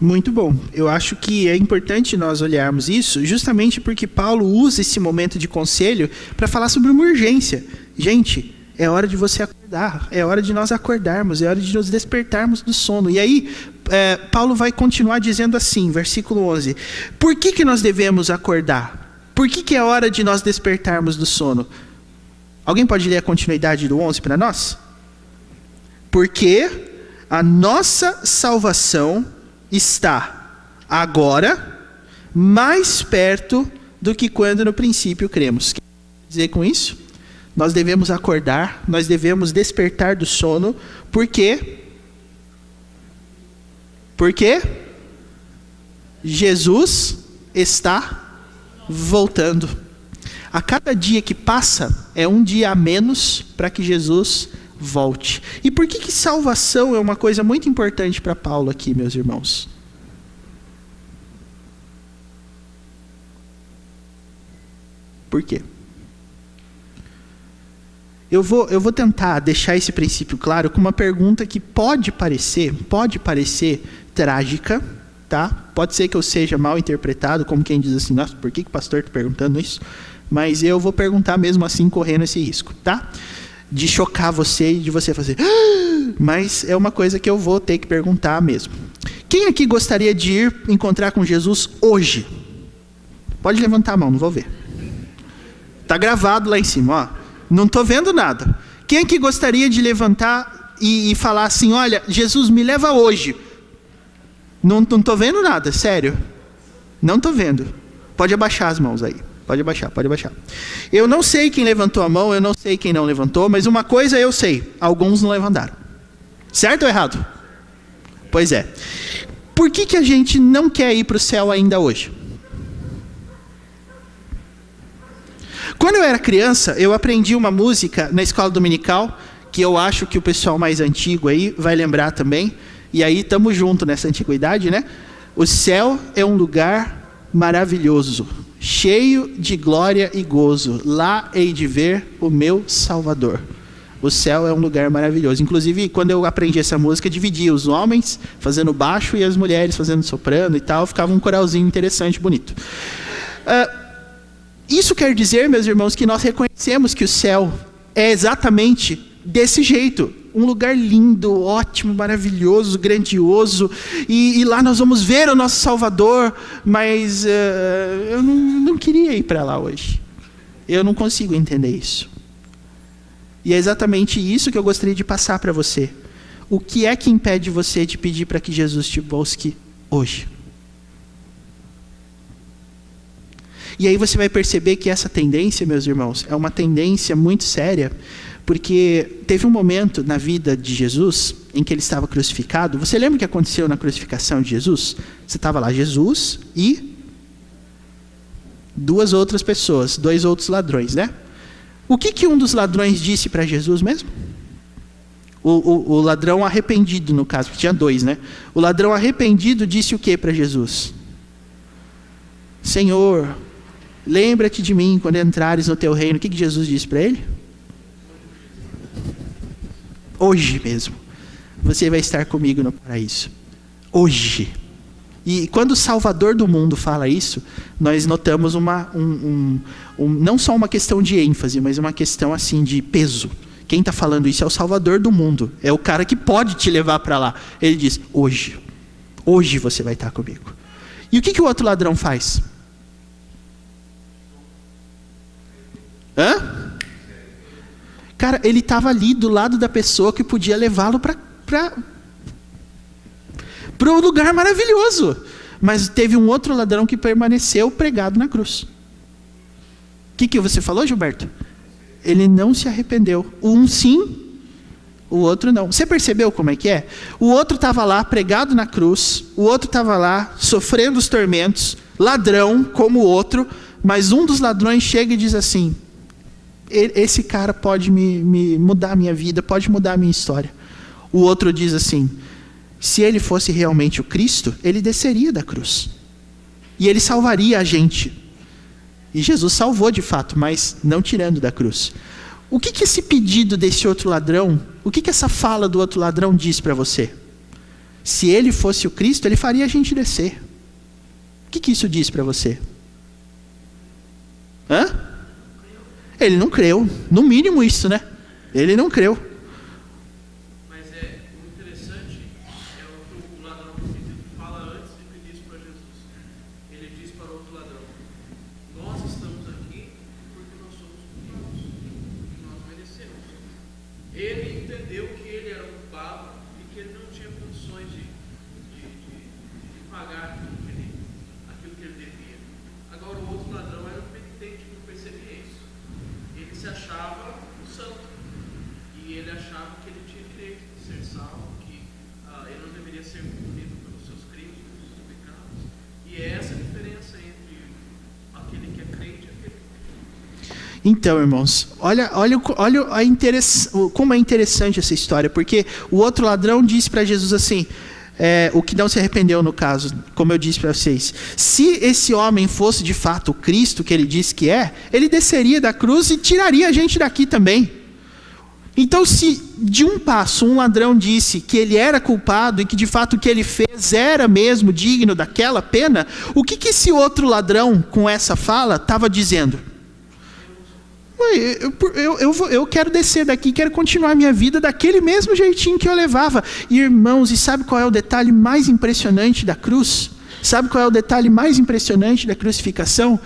Muito bom. Eu acho que é importante nós olharmos isso, justamente porque Paulo usa esse momento de conselho para falar sobre uma urgência. Gente, é hora de você acordar, é hora de nós acordarmos, é hora de nos despertarmos do sono. E aí, Paulo vai continuar dizendo assim, versículo 11. Por que nós devemos acordar? Por que é hora de nós despertarmos do sono? Alguém pode ler a continuidade do 11 para nós? Porque a nossa salvação está agora mais perto do que quando no princípio cremos. O que quer dizer com isso? Nós devemos acordar, nós devemos despertar do sono. Por quê? Porque Jesus está voltando. A cada dia que passa é um dia a menos para que Jesus volte. E por que salvação é uma coisa muito importante para Paulo aqui, meus irmãos? Por quê? Eu vou tentar deixar esse princípio claro com uma pergunta que pode parecer trágica, tá? Pode ser que eu seja mal interpretado, como quem diz assim, nossa, por que o pastor está perguntando isso? Mas eu vou perguntar mesmo assim, correndo esse risco, tá? De chocar você e de você fazer... Mas é uma coisa que eu vou ter que perguntar mesmo. Quem aqui gostaria de ir encontrar com Jesus hoje? Pode levantar a mão, não vou ver. Tá gravado lá em cima, ó. Não estou vendo nada. Quem aqui gostaria de levantar e falar assim, olha, Jesus, me leva hoje? Não estou vendo nada, sério. Não estou vendo. Pode abaixar as mãos aí. Pode abaixar. Eu não sei quem levantou a mão, eu não sei quem não levantou, mas uma coisa eu sei, alguns não levantaram. Certo ou errado? Pois é. Por que a gente não quer ir para o céu ainda hoje? Quando eu era criança, eu aprendi uma música na escola dominical, que eu acho que o pessoal mais antigo aí vai lembrar também, e aí estamos juntos nessa antiguidade, né? O céu é um lugar maravilhoso, cheio de glória e gozo. Lá hei de ver o meu Salvador. O céu é um lugar maravilhoso. Inclusive, quando eu aprendi essa música, dividia os homens fazendo baixo e as mulheres fazendo soprano e tal. Ficava um coralzinho interessante, bonito. Isso quer dizer, meus irmãos, que nós reconhecemos que o céu é exatamente desse jeito. Um lugar lindo, ótimo, maravilhoso, grandioso. E lá nós vamos ver o nosso Salvador. Mas eu não queria ir para lá hoje. Eu não consigo entender isso. E é exatamente isso que eu gostaria de passar para você. O que é que impede você de pedir para que Jesus te busque hoje? E aí você vai perceber que essa tendência, meus irmãos, é uma tendência muito séria, porque teve um momento na vida de Jesus em que ele estava crucificado. Você lembra o que aconteceu na crucificação de Jesus? Você estava lá, Jesus e duas outras pessoas, dois outros ladrões, né? O que um dos ladrões disse para Jesus mesmo? O ladrão arrependido, no caso, porque tinha dois, né? O ladrão arrependido disse o que para Jesus? Senhor, lembra-te de mim quando entrares no teu reino. O que Jesus disse para ele? Hoje mesmo, você vai estar comigo no paraíso. Hoje. E quando o Salvador do mundo fala isso, nós notamos não só uma questão de ênfase, mas uma questão assim de peso. Quem está falando isso é o Salvador do mundo. É o cara que pode te levar para lá. Ele diz, hoje. Hoje você vai estar comigo. E o que o outro ladrão faz? Cara, ele estava ali do lado da pessoa que podia levá-lo para um lugar maravilhoso. Mas teve um outro ladrão que permaneceu pregado na cruz. O que você falou, Gilberto? Ele não se arrependeu. Um sim, o outro não. Você percebeu como é que é? O outro estava lá pregado na cruz, o outro estava lá sofrendo os tormentos, ladrão como o outro, mas um dos ladrões chega e diz assim, esse cara pode me mudar a minha vida, pode mudar a minha história. O outro diz assim, se ele fosse realmente o Cristo, ele desceria da cruz. E ele salvaria a gente. E Jesus salvou de fato, mas não tirando da cruz. O que esse pedido desse outro ladrão, o que essa fala do outro ladrão diz para você? Se ele fosse o Cristo, ele faria a gente descer. O que isso diz para você? Ele não creu. No mínimo isso, né? Ele não creu. Mas o interessante é o que o ladrão fala antes de pedir isso para Jesus. Ele diz para outro ladrão: nós estamos aqui porque nós somos culpados, que nós merecemos. Ele entendeu que ele era culpado e que ele não tinha condições de pagar aquilo que ele devia. Agora o outro ladrão era o penitente, que não percebia isso. Ele se achava um santo e ele achava que ele tinha direito de ser salvo, que ele não deveria ser punido pelos seus crimes, pelos seus pecados. E é essa a diferença entre aquele que é crente e aquele que não é. Então, irmãos, olha como é interessante essa história, porque o outro ladrão disse para Jesus assim, o que não se arrependeu no caso, como eu disse para vocês: se esse homem fosse de fato o Cristo que ele disse que é, ele desceria da cruz e tiraria a gente daqui também. Então, se de um passo um ladrão disse que ele era culpado e que de fato o que ele fez era mesmo digno daquela pena, o que esse outro ladrão com essa fala estava dizendo? Eu quero descer daqui, quero continuar minha vida daquele mesmo jeitinho que eu levava. E, irmãos, e sabe qual é o detalhe mais impressionante da cruz? Sabe qual é o detalhe mais impressionante da crucificação?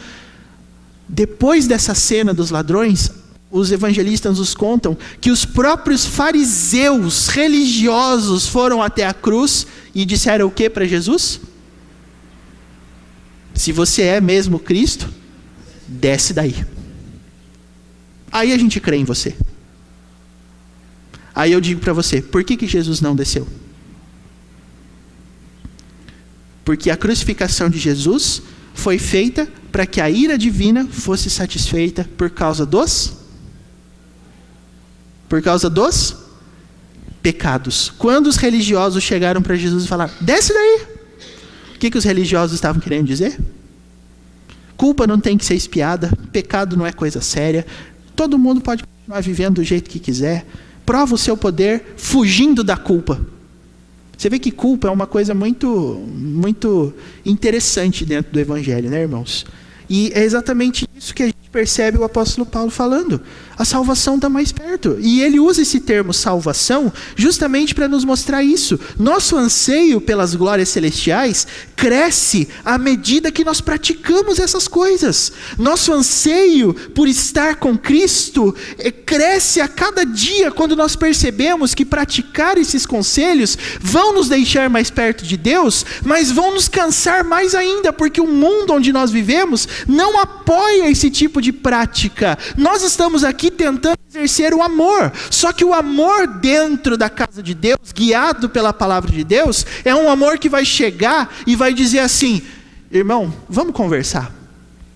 Depois dessa cena dos ladrões, os evangelistas nos contam que os próprios fariseus religiosos foram até a cruz e disseram o que para Jesus? Se você é mesmo Cristo, desce daí. Aí a gente crê em você. Aí eu digo para você, por que Jesus não desceu? Porque a crucificação de Jesus foi feita para que a ira divina fosse satisfeita por causa dos pecados. Quando os religiosos chegaram para Jesus e falaram, desce daí. O que os religiosos estavam querendo dizer? Culpa não tem que ser expiada, pecado não é coisa séria. Todo mundo pode continuar vivendo do jeito que quiser. Prova o seu poder fugindo da culpa. Você vê que culpa é uma coisa muito, muito interessante dentro do Evangelho, né, irmãos? E é exatamente isso que a gente percebe o apóstolo Paulo falando. A salvação está mais perto. E ele usa esse termo salvação justamente para nos mostrar isso. Nosso anseio pelas glórias celestiais cresce à medida que nós praticamos essas coisas. Nosso anseio por estar com Cristo cresce a cada dia quando nós percebemos que praticar esses conselhos vão nos deixar mais perto de Deus, mas vão nos cansar mais ainda, porque o mundo onde nós vivemos não apoia esse tipo de prática. Nós estamos aqui tentando exercer o amor, só que o amor dentro da casa de Deus, guiado pela palavra de Deus, é um amor que vai chegar e vai dizer assim, irmão, vamos conversar,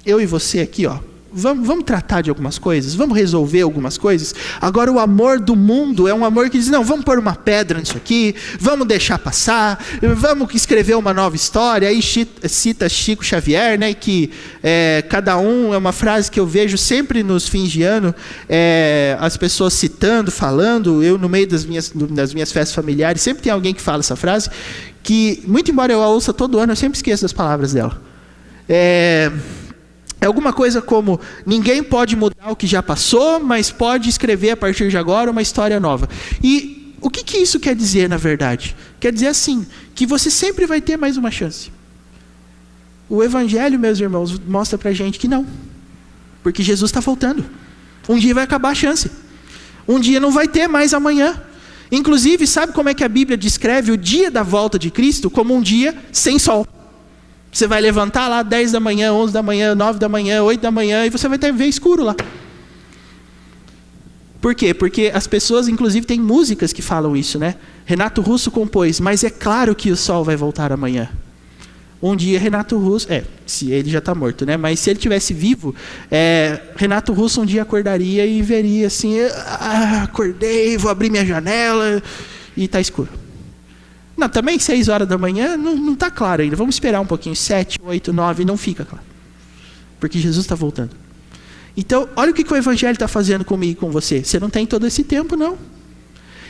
eu e você aqui, vamos tratar de algumas coisas, vamos resolver algumas coisas. Agora o amor do mundo é um amor que diz, não, vamos pôr uma pedra nisso aqui, vamos deixar passar, vamos escrever uma nova história. Aí cita Chico Xavier, né, que cada um, é uma frase que eu vejo sempre nos fins de ano, as pessoas citando, falando. Eu no meio das minhas festas familiares, sempre tem alguém que fala essa frase, que muito embora eu a ouça todo ano, eu sempre esqueço das palavras dela. É alguma coisa como, ninguém pode mudar o que já passou, mas pode escrever a partir de agora uma história nova. E o que isso quer dizer, na verdade? Quer dizer assim, que você sempre vai ter mais uma chance. O Evangelho, meus irmãos, mostra pra gente que não. Porque Jesus está voltando. Um dia vai acabar a chance. Um dia não vai ter mais amanhã. Inclusive, sabe como é que a Bíblia descreve o dia da volta de Cristo? Como um dia sem sol. Você vai levantar lá 10 da manhã, 11 da manhã, 9 da manhã, 8 da manhã, e você vai ver escuro lá. Por quê? Porque as pessoas, inclusive, têm músicas que falam isso, né? Renato Russo compôs, mas é claro que o sol vai voltar amanhã. Um dia Renato Russo, se ele já está morto, né? Mas se ele estivesse vivo, Renato Russo um dia acordaria e veria assim, acordei, vou abrir minha janela e está escuro. Não, também 6 horas da manhã não está claro ainda. Vamos esperar um pouquinho, 7, 8, 9, não fica claro. Porque Jesus está voltando. Então, olha o que o Evangelho está fazendo comigo e com você. Você não tem todo esse tempo, não.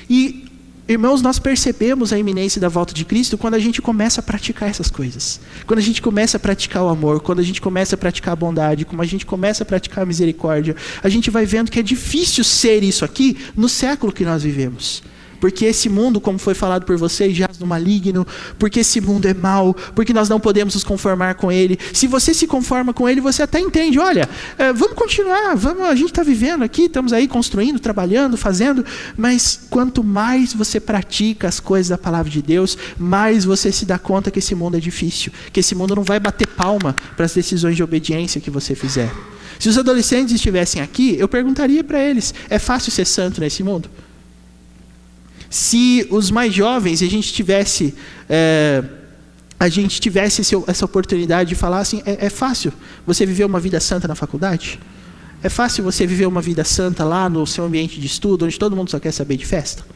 E Irmãos, nós percebemos a iminência da volta de Cristo quando a gente começa a praticar essas coisas. Quando a gente começa a praticar o amor, quando a gente começa a praticar a bondade, quando a gente começa a praticar a misericórdia, a gente vai vendo que é difícil ser isso aqui no século que nós vivemos. Porque esse mundo, como foi falado por vocês, jaz no maligno, porque esse mundo é mau, porque nós não podemos nos conformar com ele. Se você se conforma com ele, você até entende, olha, vamos continuar, a gente está vivendo aqui, estamos aí construindo, trabalhando, fazendo, mas quanto mais você pratica as coisas da palavra de Deus, mais você se dá conta que esse mundo é difícil, que esse mundo não vai bater palma para as decisões de obediência que você fizer. Se os adolescentes estivessem aqui, eu perguntaria para eles, é fácil ser santo nesse mundo? Se os mais jovens, a gente tivesse essa oportunidade de falar assim, é fácil você viver uma vida santa na faculdade? É fácil você viver uma vida santa lá no seu ambiente de estudo, onde todo mundo só quer saber de festa?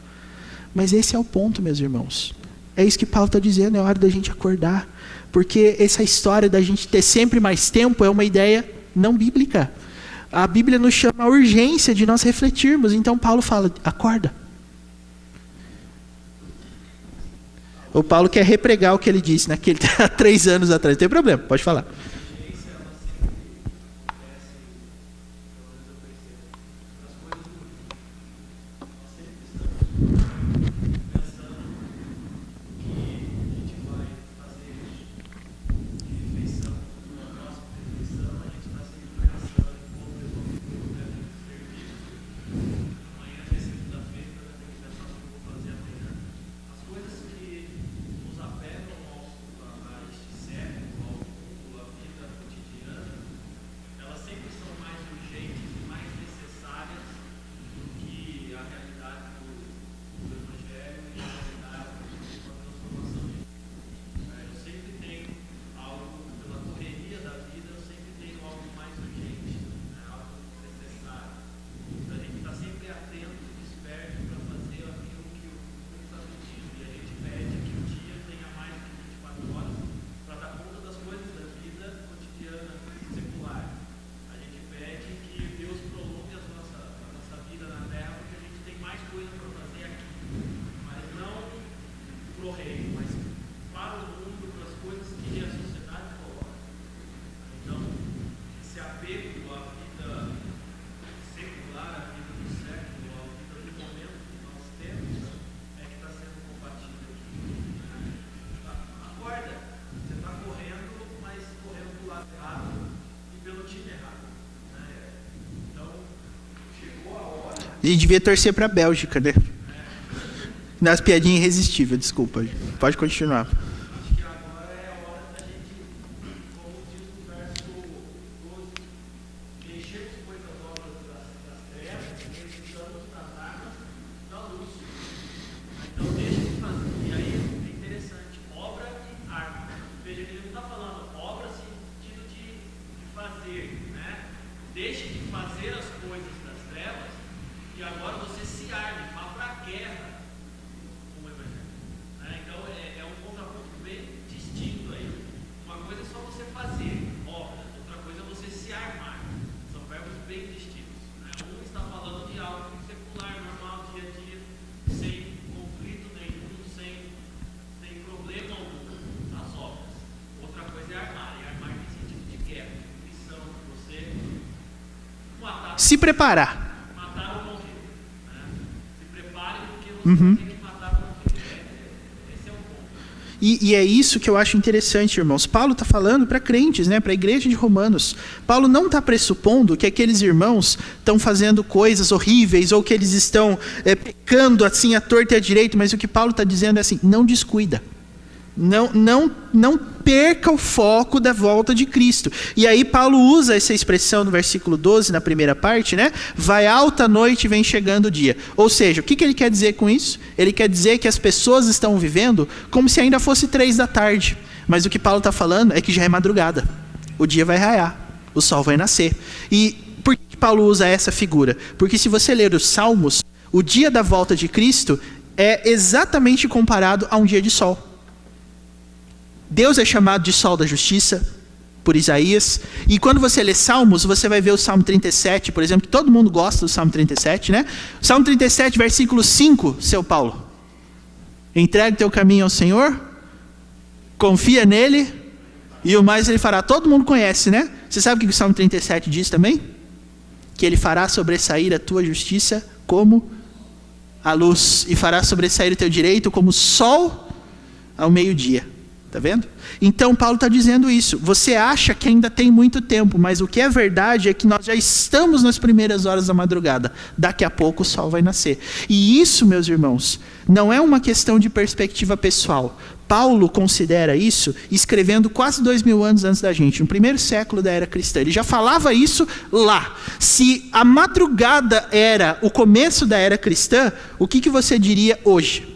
Mas esse é o ponto, meus irmãos. É isso que Paulo está dizendo, é hora da gente acordar. Porque essa história da gente ter sempre mais tempo é uma ideia não bíblica. A Bíblia nos chama a urgência de nós refletirmos. Então Paulo fala, acorda. O Paulo quer repregar o que ele disse há 3 anos atrás. Não tem problema, pode falar. A gente devia torcer para a Bélgica, né? Nas piadinhas irresistíveis, desculpa. Pode continuar. Se preparar. Matar ou morrer. Se prepare porque você tem que matar ou morrer. Esse é o ponto. E é isso que eu acho interessante, irmãos. Paulo está falando para crentes, né? Para a igreja de Romanos. Paulo não está pressupondo que aqueles irmãos estão fazendo coisas horríveis ou que eles estão pecando assim à torta e à direita, mas o que Paulo está dizendo é assim, não descuida. Não perca o foco da volta de Cristo. E aí Paulo usa essa expressão no versículo 12, na primeira parte, né? Vai alta noite e vem chegando o dia. Ou seja, o que ele quer dizer com isso? Ele quer dizer que as pessoas estão vivendo como se ainda fosse 3 da tarde. Mas o que Paulo está falando é que já é madrugada. O dia vai raiar, o sol vai nascer. E por que Paulo usa essa figura? Porque se você ler os Salmos, o dia da volta de Cristo é exatamente comparado a um dia de sol. Deus é chamado de sol da justiça, por Isaías. E quando você lê Salmos, você vai ver o Salmo 37, por exemplo, que todo mundo gosta do Salmo 37, né? Salmo 37, versículo 5, seu Paulo. Entrega o teu caminho ao Senhor, confia nele, e o mais ele fará. Todo mundo conhece, né? Você sabe o que o Salmo 37 diz também? Que ele fará sobressair a tua justiça como a luz, e fará sobressair o teu direito como o sol ao meio-dia. Está vendo? Então Paulo está dizendo isso. Você acha que ainda tem muito tempo, mas o que é verdade é que nós já estamos nas primeiras horas da madrugada. Daqui a pouco o sol vai nascer. E isso, meus irmãos, não é uma questão de perspectiva pessoal. Paulo considera isso escrevendo quase 2000 anos antes da gente, no primeiro século da era cristã. Ele já falava isso lá. Se a madrugada era o começo da era cristã, o que você diria hoje?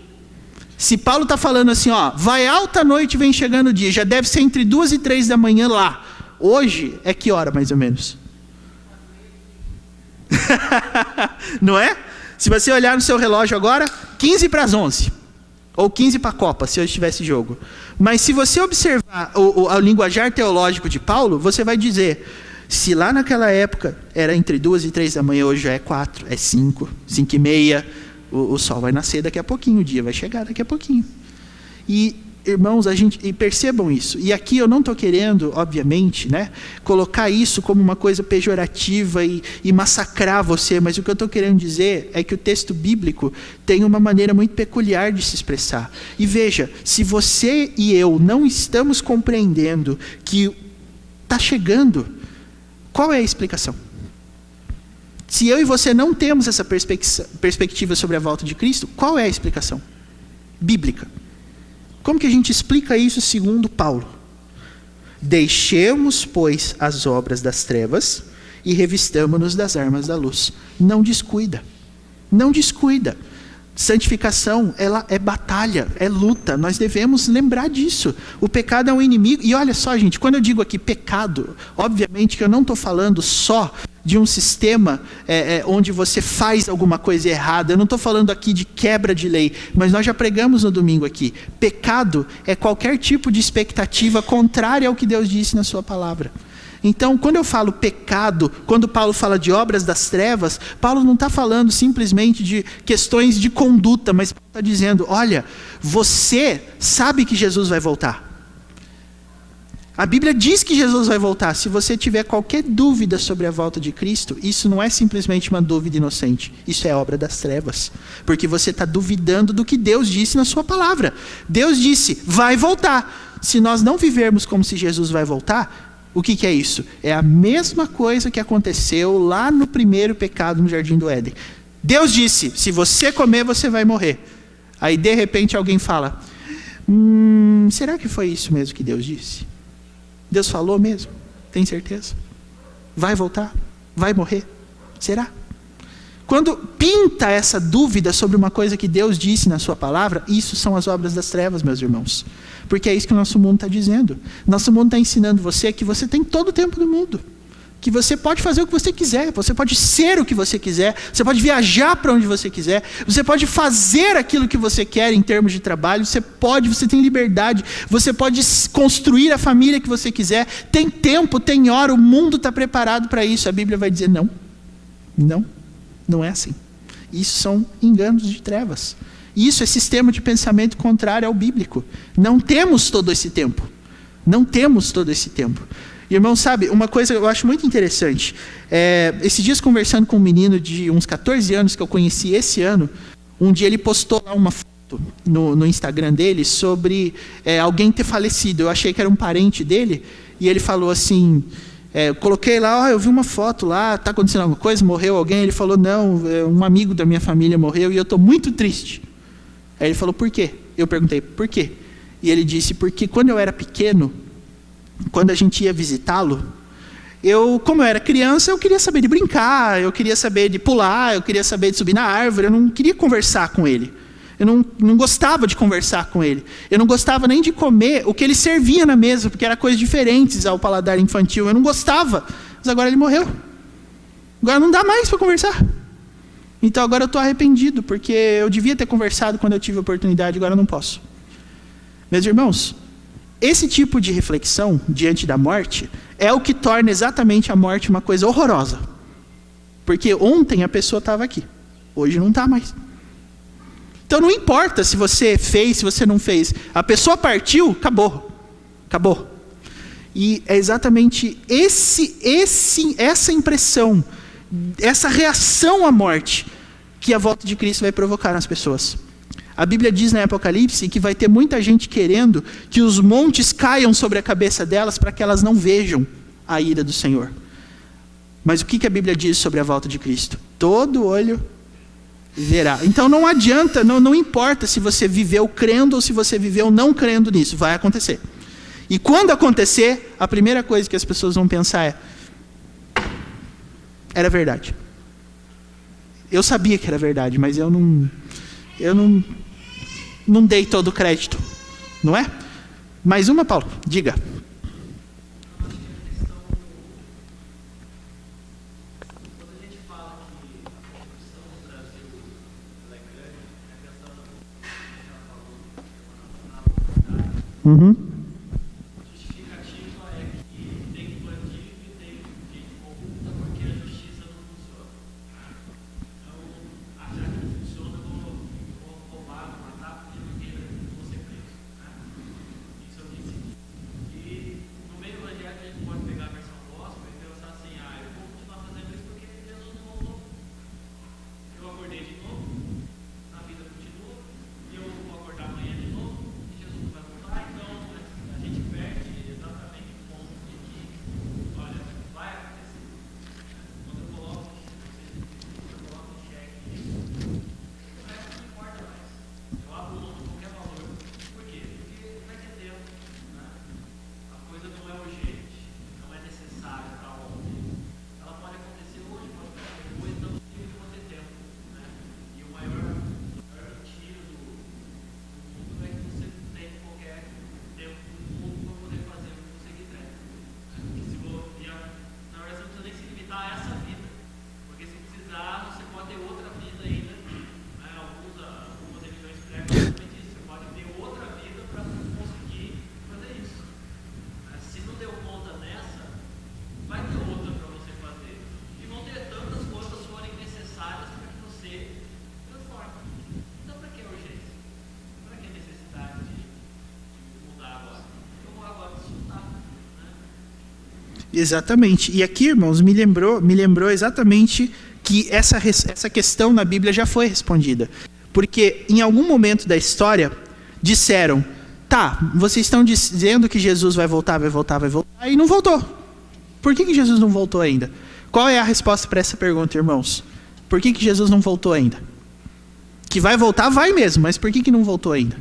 Se Paulo está falando assim, ó, vai alta noite e vem chegando o dia, já deve ser entre 2 e 3 da manhã lá. Hoje é que hora mais ou menos? Não é? Se você olhar no seu relógio agora, 15 para as 11. Ou 15 para a Copa, se hoje tivesse jogo. Mas se você observar o linguajar teológico de Paulo, você vai dizer, se lá naquela época era entre 2 e 3 da manhã, hoje já é 4, é 5, 5 e meia. O sol vai nascer daqui a pouquinho, o dia vai chegar daqui a pouquinho. E, irmãos, e percebam isso. E aqui eu não estou querendo, obviamente, né, colocar isso como uma coisa pejorativa e massacrar você, mas o que eu estou querendo dizer é que o texto bíblico tem uma maneira muito peculiar de se expressar. E veja, se você e eu não estamos compreendendo que está chegando, qual é a explicação? Se eu e você não temos essa perspectiva sobre a volta de Cristo, qual é a explicação bíblica? Como que a gente explica isso segundo Paulo? Deixemos, pois, as obras das trevas e revistamo-nos das armas da luz. Não descuida. Não descuida. Santificação, ela é batalha, é luta. Nós devemos lembrar disso. O pecado é um inimigo. E olha só, gente, quando eu digo aqui pecado, obviamente que eu não estou falando só de um sistema onde você faz alguma coisa errada. Eu não estou falando aqui de quebra de lei, mas nós já pregamos no domingo aqui. Pecado é qualquer tipo de expectativa contrária ao que Deus disse na sua palavra. Então, quando eu falo pecado, quando Paulo fala de obras das trevas, Paulo não está falando simplesmente de questões de conduta, mas está dizendo, olha, você sabe que Jesus vai voltar. A Bíblia diz que Jesus vai voltar. Se você tiver qualquer dúvida sobre a volta de Cristo, isso não é simplesmente uma dúvida inocente. Isso é obra das trevas. Porque você está duvidando do que Deus disse na sua palavra. Deus disse, vai voltar. Se nós não vivermos como se Jesus vai voltar, o que é isso? É a mesma coisa que aconteceu lá no primeiro pecado no Jardim do Éden. Deus disse, se você comer, você vai morrer. Aí de repente alguém fala, será que foi isso mesmo que Deus disse? Deus falou mesmo? Tem certeza? Vai voltar? Vai morrer? Será? Quando pinta essa dúvida sobre uma coisa que Deus disse na sua palavra, isso são as obras das trevas, meus irmãos. Porque é isso que o nosso mundo está dizendo. Nosso mundo está ensinando você que você tem todo o tempo do mundo. Que você pode fazer o que você quiser, você pode ser o que você quiser, você pode viajar para onde você quiser, você pode fazer aquilo que você quer em termos de trabalho, você tem liberdade, você pode construir a família que você quiser, tem tempo, tem hora, o mundo está preparado para isso. A Bíblia vai dizer não, não é assim. Isso são enganos de trevas. Isso é sistema de pensamento contrário ao bíblico. Não temos todo esse tempo. Não temos todo esse tempo. Irmão, sabe, uma coisa que eu acho muito interessante, esses dias conversando com um menino de uns 14 anos que eu conheci esse ano, um dia ele postou lá uma foto no Instagram dele sobre alguém ter falecido. Eu achei que era um parente dele, e ele falou assim, coloquei lá, eu vi uma foto lá, está acontecendo alguma coisa, morreu alguém? Ele falou, não, um amigo da minha família morreu e eu estou muito triste. Aí ele falou, por quê? Eu perguntei, por quê? E ele disse, porque quando eu era pequeno, quando a gente ia visitá-lo, como eu era criança, eu queria saber de brincar, eu queria saber de pular, eu queria saber de subir na árvore, eu não queria conversar com ele. Eu não gostava de conversar com ele. Eu não gostava nem de comer o que ele servia na mesa, porque eram coisas diferentes ao paladar infantil. Eu não gostava, mas agora ele morreu. Agora não dá mais para conversar. Então agora eu estou arrependido, porque eu devia ter conversado quando eu tive a oportunidade, agora eu não posso. Meus irmãos, esse tipo de reflexão diante da morte é o que torna exatamente a morte uma coisa horrorosa. Porque ontem a pessoa estava aqui, hoje não está mais. Então não importa se você fez, se você não fez. A pessoa partiu, acabou. Acabou. E é exatamente essa impressão, essa reação à morte que a volta de Cristo vai provocar nas pessoas. A Bíblia diz na Apocalipse que vai ter muita gente querendo que os montes caiam sobre a cabeça delas para que elas não vejam a ira do Senhor. Mas o que a Bíblia diz sobre a volta de Cristo? Todo olho verá. Então não adianta, não importa se você viveu crendo ou se você viveu não crendo nisso, vai acontecer. E quando acontecer, a primeira coisa que as pessoas vão pensar era verdade. Eu sabia que era verdade, mas eu não dei todo o crédito, não é? Mais uma, Paulo? Diga. Uhum. Justificativa é que tem bandido e tem gente corrupta porque a justiça não funciona. Então, achar que não funciona, eu vou roubar, vou matar, porque eu vou ser preso. Isso eu disse. E no meio do evangelho a gente pode pegar a versão gospel e pensar assim, eu vou continuar fazendo isso porque Jesus não voltou. Eu acordei de novo, a vida continua, e eu vou acordar amanhã de novo, e Jesus não vai voltar, então a gente perde exatamente o ponto de que, olha, vai acontecer. Quando eu coloco em xeque isso, o resto não importa mais. Eu abro mão de qualquer valor. Por quê? Porque vai ter tempo, né? A coisa não é urgente, não é necessária para ontem. Ela pode acontecer hoje, pode acontecer depois, então tem que ter tempo, né? E o maior mentira do mundo é que você tem qualquer tempo do mundo para poder fazer o que você quiser. Na verdade, você não precisa nem se limitar a essa vida, porque se precisar, você pode ter outra vida ainda. Né? Algumas religiões pregam exatamente isso. Você pode ter outra vida para conseguir fazer isso. Se não deu conta nessa, vai ter outra para você fazer. E vão ter tantas quantas forem necessárias para que você transforme. Então, para que urgência? Para que necessidade de mudar agora? Eu vou agora desfrutar. Né? Exatamente. E aqui, irmãos, me lembrou exatamente que essa questão na Bíblia já foi respondida. Porque em algum momento da história disseram, vocês estão dizendo que Jesus vai voltar, e não voltou. Por que Jesus não voltou ainda? Qual é a resposta para essa pergunta, irmãos? Por que Jesus não voltou ainda? Que vai voltar, vai mesmo, mas por que não voltou ainda?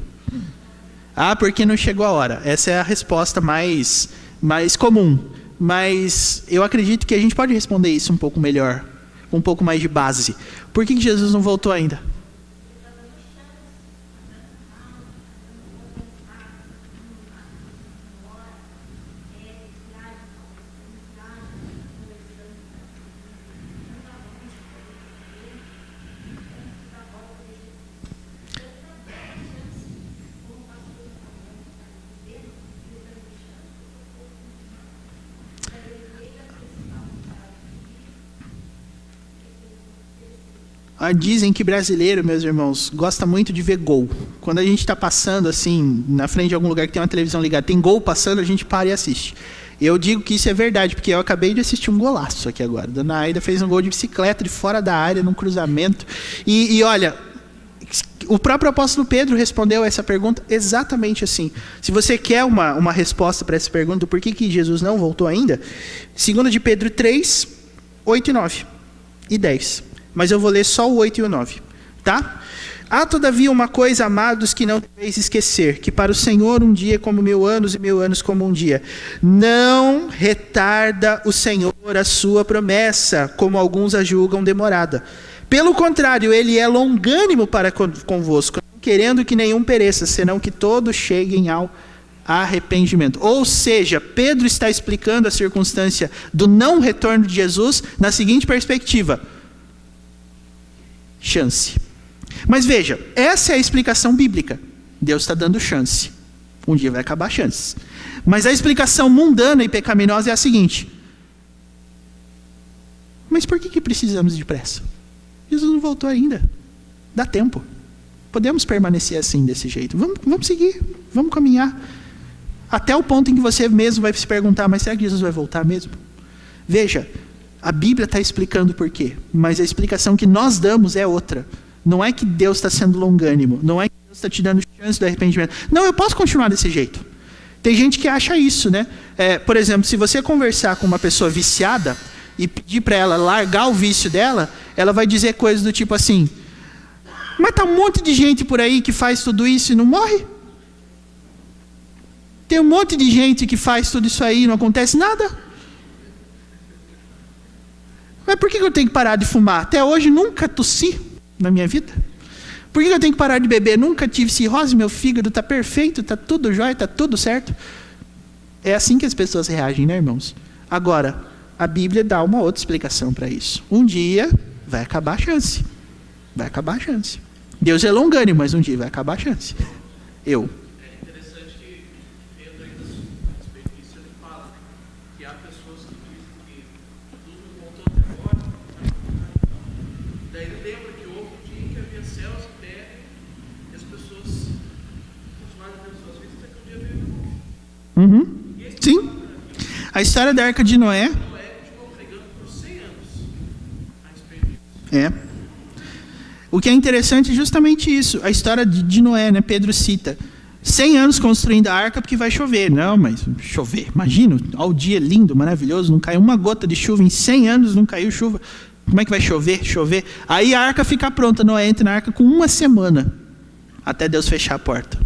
Porque não chegou a hora. Essa é a resposta mais comum. Mas eu acredito que a gente pode responder isso um pouco melhor, com um pouco mais de base. Por que Jesus não voltou ainda? Dizem que brasileiro, meus irmãos, gosta muito de ver gol. Quando a gente está passando assim, na frente de algum lugar que tem uma televisão ligada, tem gol passando, a gente para e assiste. Eu digo que isso é verdade, porque eu acabei de assistir um golaço aqui agora. Dona Aida fez um gol de bicicleta de fora da área, num cruzamento. E olha, o próprio apóstolo Pedro respondeu essa pergunta exatamente assim. Se você quer uma resposta para essa pergunta, do porquê que Jesus não voltou ainda, 2 de Pedro 3, 8 e 9 e 10. Mas eu vou ler só o 8 e o 9, tá? Há todavia uma coisa, amados, que não deveis esquecer, que para o Senhor um dia é como 1000 anos e 1000 anos como um dia. Não retarda o Senhor a sua promessa, como alguns a julgam demorada. Pelo contrário, ele é longânimo para convosco, não querendo que nenhum pereça, senão que todos cheguem ao arrependimento. Ou seja, Pedro está explicando a circunstância do não retorno de Jesus na seguinte perspectiva: chance. Mas veja, essa é a explicação bíblica. Deus está dando chance. Um dia vai acabar a chance. Mas a explicação mundana e pecaminosa é a seguinte: mas por que precisamos de pressa? Jesus não voltou ainda. Dá tempo. podemos permanecer assim, desse jeito. Vamos seguir, vamos caminhar. Até o ponto em que você mesmo vai se perguntar, mas será que Jesus vai voltar mesmo? Veja, a Bíblia está explicando por quê, mas a explicação que nós damos é outra. Não é que Deus está sendo longânimo, não é que Deus está te dando chance do arrependimento. Não, eu posso continuar desse jeito. Tem gente que acha isso, né? Por exemplo, se você conversar com uma pessoa viciada e pedir para ela largar o vício dela, ela vai dizer coisas do tipo assim: mas tá um monte de gente por aí que faz tudo isso e não morre. Tem um monte de gente que faz tudo isso aí e não acontece nada. Mas por que eu tenho que parar de fumar? Até hoje nunca tossi na minha vida. Por que eu tenho que parar de beber? Nunca tive cirrose, meu fígado está perfeito, está tudo jóia, está tudo certo. É assim que as pessoas reagem, né, irmãos? Agora, a Bíblia dá uma outra explicação para isso. Um dia vai acabar a chance. Vai acabar a chance. Deus é longânimo, mas um dia vai acabar a chance. É interessante que, vendo aí das experiências, ele fala que há pessoas que dizem que tudo voltou até agora. Daí ele lembra que houve um dia em que havia céus e terra, e as pessoas continuaram vendo suas vidas até que um dia veio de novo. Sim. A história da Arca de Noé. Noé continuou pregando por 100 anos a respeito disso. O que é interessante é justamente isso. A história de Noé, né? Pedro cita. 100 anos construindo a arca porque vai chover. Não, mas chover. Imagina, ao dia lindo, maravilhoso, não caiu uma gota de chuva. Em 100 anos não caiu chuva. Como é que vai chover? Chover. Aí a arca fica pronta. Noé entra na arca com 1 semana. Até Deus fechar a porta.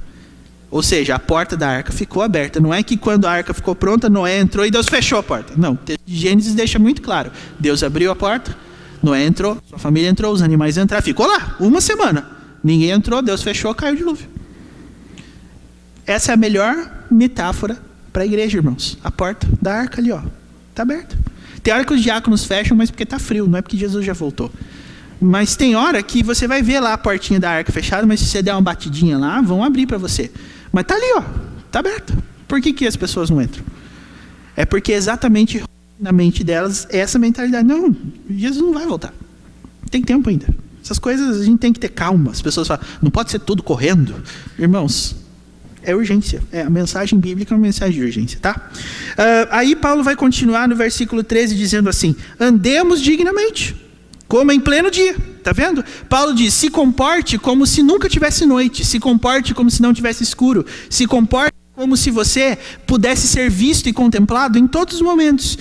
Ou seja, a porta da arca ficou aberta. Não é que quando a arca ficou pronta, Noé entrou e Deus fechou a porta. Não, o texto de Gênesis deixa muito claro. Deus abriu a porta, Noé entrou, sua família entrou, os animais entraram. Ficou lá, 1 semana. Ninguém entrou, Deus fechou, caiu o dilúvio. Essa é a melhor metáfora para a igreja, irmãos. A porta da arca ali, ó, está aberta. Tem hora que os diáconos fecham, mas porque está frio, não é porque Jesus já voltou. Mas tem hora que você vai ver lá a portinha da arca fechada, mas se você der uma batidinha lá, vão abrir para você. Mas está ali, ó, está aberta. Por que as pessoas não entram? É porque exatamente na mente delas é essa mentalidade. Não, Jesus não vai voltar. Tem tempo ainda. Essas coisas a gente tem que ter calma. As pessoas falam, não pode ser tudo correndo. Irmãos, é urgência. A mensagem bíblica é uma mensagem de urgência, tá? Aí Paulo vai continuar no versículo 13 dizendo assim: andemos dignamente, como em pleno dia. Tá vendo? Paulo diz, se comporte como se nunca tivesse noite. Se comporte como se não tivesse escuro. Se comporte como se você pudesse ser visto e contemplado em todos os momentos.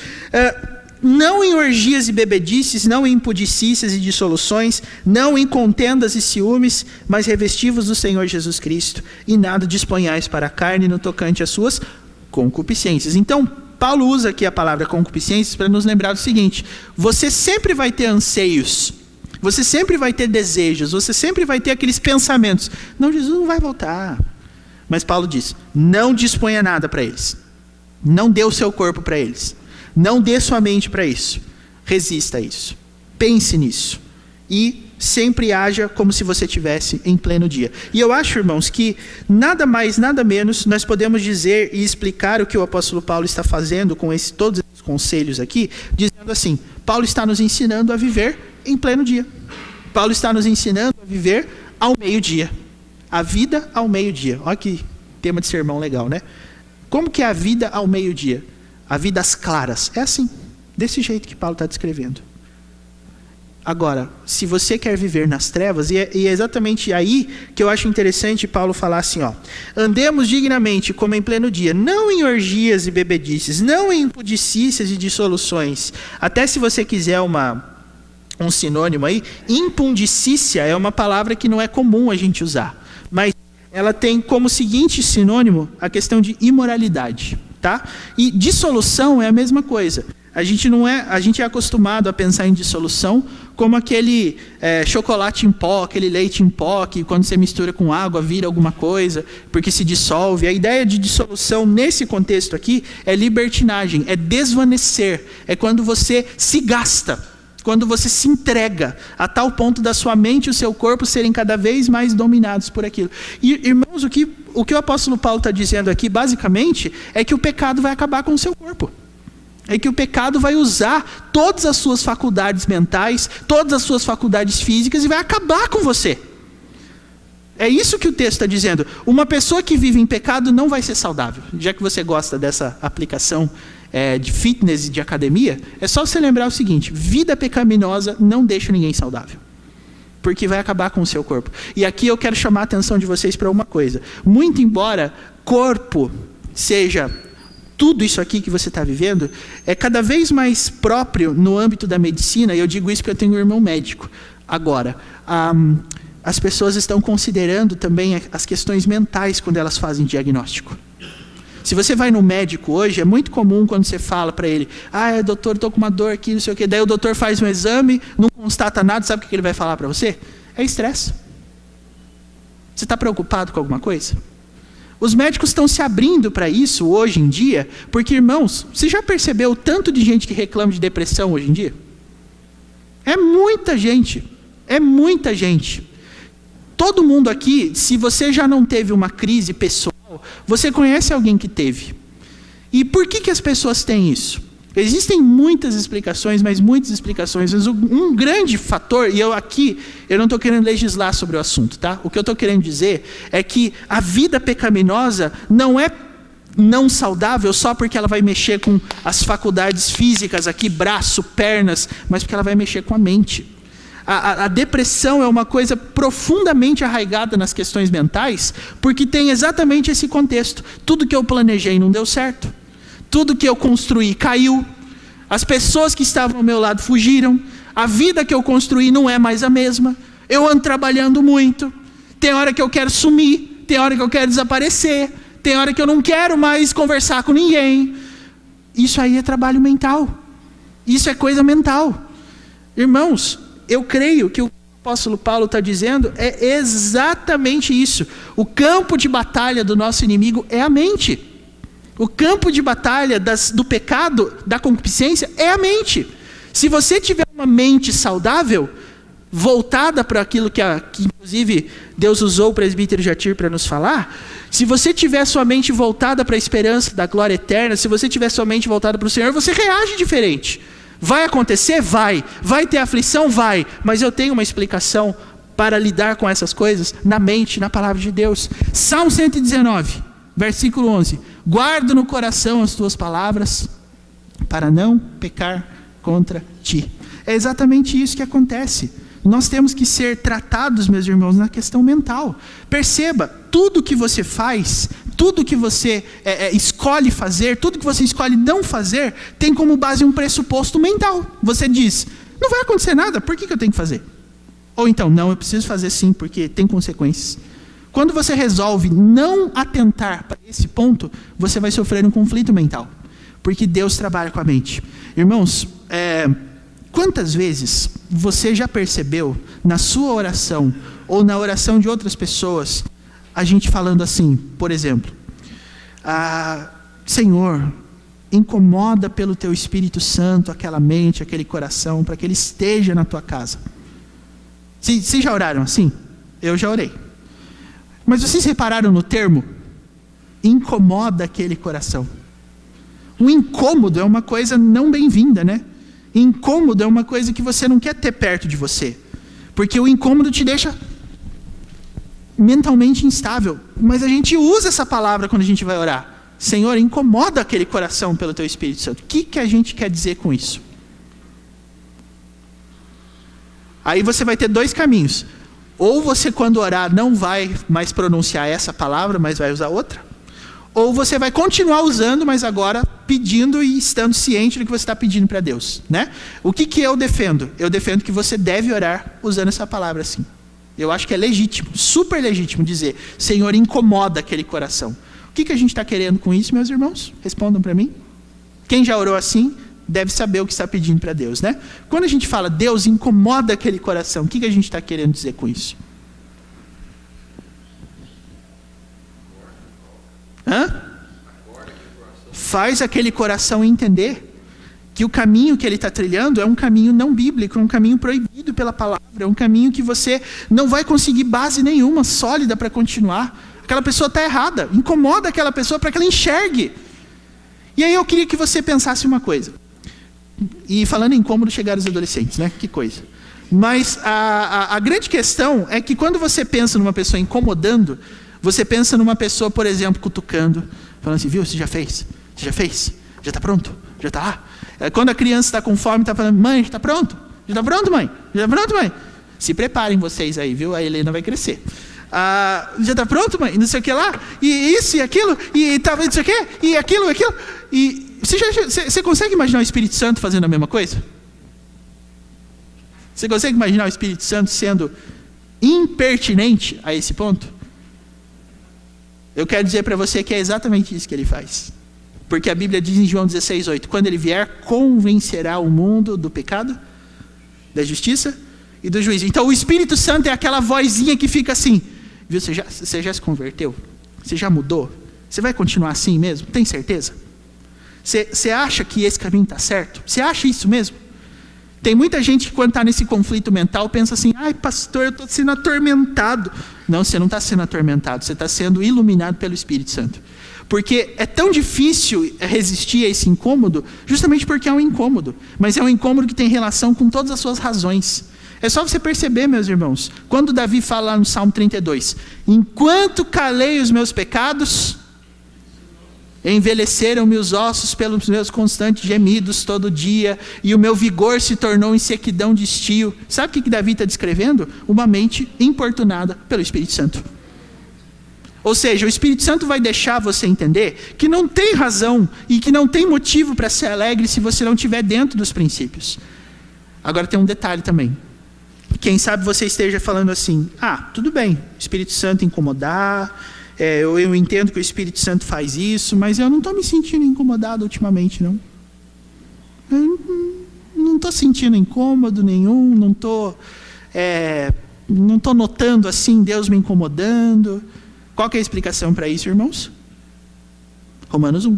Não em orgias e bebedices, não em impudicícias e dissoluções, não em contendas e ciúmes, mas revestivos do Senhor Jesus Cristo, e nada disponhais para a carne no tocante às suas concupiscências. Então, Paulo usa aqui a palavra concupiscências para nos lembrar do seguinte: você sempre vai ter anseios, você sempre vai ter desejos, você sempre vai ter aqueles pensamentos. Não, Jesus não vai voltar. Mas Paulo diz, não disponha nada para eles. Não dê o seu corpo para eles. Não dê sua mente para isso. Resista a isso. Pense nisso. E sempre haja como se você estivesse em pleno dia. E eu acho, irmãos, que nada mais, nada menos, nós podemos dizer e explicar o que o apóstolo Paulo está fazendo com todos esses conselhos aqui, dizendo assim, Paulo está nos ensinando a viver em pleno dia. Paulo está nos ensinando a viver ao meio-dia. A vida ao meio-dia. Olha que tema de sermão legal, né? Como que é a vida ao meio-dia? A vida às claras. É assim, desse jeito que Paulo está descrevendo. Agora, se você quer viver nas trevas, e é exatamente aí que eu acho interessante Paulo falar assim, ó, andemos dignamente como em pleno dia, não em orgias e bebedices, não em impudicícias e dissoluções. Até se você quiser um sinônimo aí, impundicícia é uma palavra que não é comum a gente usar, mas ela tem como seguinte sinônimo a questão de imoralidade, tá? E dissolução é a mesma coisa. A gente é acostumado a pensar em dissolução como aquele chocolate em pó, aquele leite em pó, que quando você mistura com água vira alguma coisa, porque se dissolve. A ideia de dissolução nesse contexto aqui é libertinagem, é desvanecer, é quando você se gasta, quando você se entrega a tal ponto da sua mente e o seu corpo serem cada vez mais dominados por aquilo. E, irmãos, o que o apóstolo Paulo está dizendo aqui, basicamente, é que o pecado vai acabar com o seu corpo. É que o pecado vai usar todas as suas faculdades mentais, todas as suas faculdades físicas e vai acabar com você. É isso que o texto está dizendo. Uma pessoa que vive em pecado não vai ser saudável. Já que você gosta dessa aplicação de fitness e de academia, é só você lembrar o seguinte: vida pecaminosa não deixa ninguém saudável, porque vai acabar com o seu corpo. E aqui eu quero chamar a atenção de vocês para uma coisa. Muito embora corpo seja tudo isso aqui que você está vivendo, é cada vez mais próprio no âmbito da medicina, e eu digo isso porque eu tenho um irmão médico. Agora, as pessoas estão considerando também as questões mentais quando elas fazem diagnóstico. Se você vai no médico hoje, é muito comum quando você fala para ele: doutor, estou com uma dor aqui, não sei o quê. Daí o doutor faz um exame, não constata nada, sabe o que ele vai falar para você? É estresse. Você está preocupado com alguma coisa? Os médicos estão se abrindo para isso hoje em dia, porque, irmãos, você já percebeu o tanto de gente que reclama de depressão hoje em dia? É muita gente. É muita gente. Todo mundo aqui, se você já não teve uma crise pessoal, você conhece alguém que teve. E por que as pessoas têm isso? Existem muitas explicações, mas muitas explicações. Mas um grande fator, e eu não estou querendo legislar sobre o assunto, tá? O que eu estou querendo dizer é que a vida pecaminosa não é não saudável só porque ela vai mexer com as faculdades físicas aqui, braço, pernas, mas porque ela vai mexer com a mente. A depressão é uma coisa profundamente arraigada nas questões mentais, porque tem exatamente esse contexto. Tudo que eu planejei não deu certo. Tudo que eu construí caiu. As pessoas que estavam ao meu lado fugiram. A vida que eu construí não é mais a mesma. Eu ando trabalhando muito. Tem hora que eu quero sumir. Tem hora que eu quero desaparecer. Tem hora que eu não quero mais conversar com ninguém. Isso aí é trabalho mental. Isso é coisa mental. Irmãos, eu creio que o apóstolo Paulo está dizendo é exatamente isso. O campo de batalha do nosso inimigo é a mente. O campo de batalha do pecado, da concupiscência, é a mente. Se você tiver uma mente saudável, voltada para aquilo que inclusive Deus usou o presbítero Jatir para nos falar, se você tiver sua mente voltada para a esperança da glória eterna, se você tiver sua mente voltada para o Senhor, você reage diferente. Vai acontecer? Vai. Vai ter aflição? Vai. Mas eu tenho uma explicação para lidar com essas coisas na mente, na palavra de Deus. Salmo 119, versículo 11. Guardo no coração as tuas palavras para não pecar contra ti. É exatamente isso que acontece. Nós temos que ser tratados, meus irmãos, na questão mental. Perceba, tudo que você faz, tudo que você escolhe fazer, tudo que você escolhe não fazer, tem como base um pressuposto mental. Você diz: não vai acontecer nada, por que eu tenho que fazer? Ou então, não, eu preciso fazer sim, porque tem consequências. Quando você resolve não atentar para esse ponto, você vai sofrer um conflito mental, porque Deus trabalha com a mente. Irmãos, quantas vezes você já percebeu na sua oração ou na oração de outras pessoas, a gente falando assim, por exemplo: Senhor, incomoda pelo teu Espírito Santo aquela mente, aquele coração, para que ele esteja na tua casa. Vocês já oraram assim? Eu já orei. Mas vocês repararam no termo? Incomoda aquele coração. O incômodo é uma coisa não bem-vinda, né? Incômodo é uma coisa que você não quer ter perto de você, porque o incômodo te deixa mentalmente instável. Mas a gente usa essa palavra quando a gente vai orar: Senhor, incomoda aquele coração pelo teu Espírito Santo. O que a gente quer dizer com isso? Aí você vai ter dois caminhos. Ou você, quando orar, não vai mais pronunciar essa palavra, mas vai usar outra. Ou você vai continuar usando, mas agora pedindo e estando ciente do que você está pedindo para Deus, né? O que eu defendo? Eu defendo que você deve orar usando essa palavra assim. Eu acho que é legítimo, super legítimo dizer: Senhor, incomoda aquele coração. O que a gente está querendo com isso, meus irmãos? Respondam para mim. Quem já orou assim deve saber o que está pedindo para Deus, né? Quando a gente fala Deus incomoda aquele coração, o que a gente está querendo dizer com isso? Faz aquele coração entender que o caminho que ele está trilhando é um caminho não bíblico, é um caminho proibido pela palavra, é um caminho que você não vai conseguir base nenhuma sólida para continuar. Aquela pessoa está errada. Incomoda aquela pessoa para que ela enxergue. E aí eu queria que você pensasse uma coisa. E falando em incômodo, chegar os adolescentes, né? Que coisa. Mas a grande questão é que quando você pensa numa pessoa incomodando, você pensa numa pessoa, por exemplo, cutucando, falando assim, viu, você já fez? Você já fez? Já está pronto? Já está lá? Quando a criança está com fome, está falando, mãe, já está pronto? Já está pronto, mãe? Já está pronto, mãe? Se preparem vocês aí, viu? A Helena vai crescer. Já está pronto, mãe? Não sei o que lá. E isso e aquilo. E tal, não sei o que. E aquilo. E você consegue imaginar o Espírito Santo fazendo a mesma coisa? Você consegue imaginar o Espírito Santo sendo impertinente a esse ponto? Eu quero dizer para você que é exatamente isso que ele faz. Porque a Bíblia diz em João 16:8, quando ele vier, convencerá o mundo do pecado, da justiça e do juízo. Então o Espírito Santo é aquela vozinha que fica assim, viu, você já se converteu? Você já mudou? Você vai continuar assim mesmo? Tem certeza? Você acha que esse caminho está certo? Você acha isso mesmo? Tem muita gente que quando está nesse conflito mental pensa assim, ai pastor, eu estou sendo atormentado. Não, você não está sendo atormentado, você está sendo iluminado pelo Espírito Santo. Porque é tão difícil resistir a esse incômodo, justamente porque é um incômodo. Mas é um incômodo que tem relação com todas as suas razões. É só você perceber, meus irmãos, quando Davi fala lá no Salmo 32, enquanto calei os meus pecados, envelheceram-me os ossos pelos meus constantes gemidos todo dia, e o meu vigor se tornou em sequidão de estio. Sabe o que Davi está descrevendo? Uma mente importunada pelo Espírito Santo. Ou seja, o Espírito Santo vai deixar você entender que não tem razão e que não tem motivo para ser alegre se você não estiver dentro dos princípios. Agora tem um detalhe também. Quem sabe você esteja falando assim, tudo bem, o Espírito Santo incomodar, eu entendo que o Espírito Santo faz isso, mas eu não estou me sentindo incomodado ultimamente, não. Eu não estou sentindo incômodo nenhum, não estou notando assim Deus me incomodando. Qual que é a explicação para isso, irmãos? Romanos 1.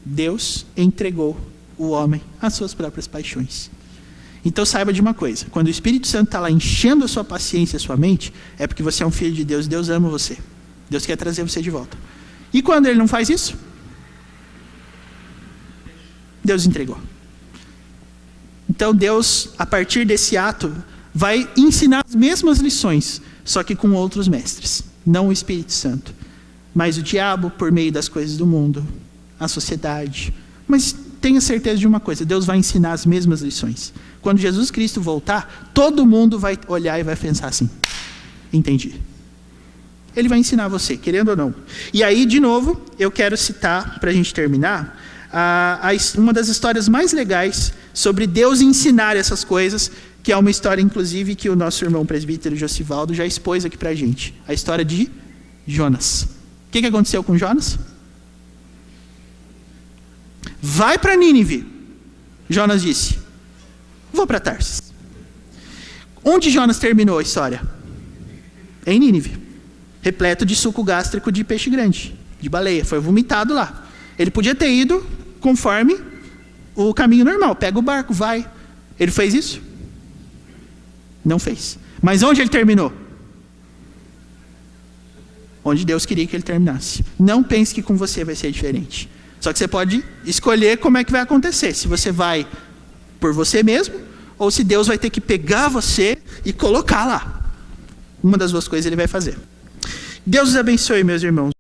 Deus entregou o homem às suas próprias paixões. Então saiba de uma coisa, quando o Espírito Santo está lá enchendo a sua paciência, a sua mente, é porque você é um filho de Deus, Deus ama você. Deus quer trazer você de volta. E quando ele não faz isso? Deus entregou. Então Deus, a partir desse ato, vai ensinar as mesmas lições, só que com outros mestres. Não o Espírito Santo, mas o diabo por meio das coisas do mundo, a sociedade. Mas tenha certeza de uma coisa, Deus vai ensinar as mesmas lições. Quando Jesus Cristo voltar, todo mundo vai olhar e vai pensar assim, entendi. Ele vai ensinar você, querendo ou não. E aí, de novo, eu quero citar, para a gente terminar, uma das histórias mais legais sobre Deus ensinar essas coisas, que é uma história, inclusive, que o nosso irmão presbítero Josivaldo já expôs aqui para a gente. A história de Jonas. O que aconteceu com Jonas? Vai para Nínive. Jonas disse, vou para Tarsis. Onde Jonas terminou a história? Em Nínive. Repleto de suco gástrico de peixe grande, de baleia. Foi vomitado lá. Ele podia ter ido conforme o caminho normal. Pega o barco, vai. Ele fez isso? Não fez. Mas onde ele terminou? Onde Deus queria que ele terminasse. Não pense que com você vai ser diferente. Só que você pode escolher como é que vai acontecer. Se você vai por você mesmo, ou se Deus vai ter que pegar você e colocar lá. Uma das duas coisas ele vai fazer. Deus os abençoe, meus irmãos.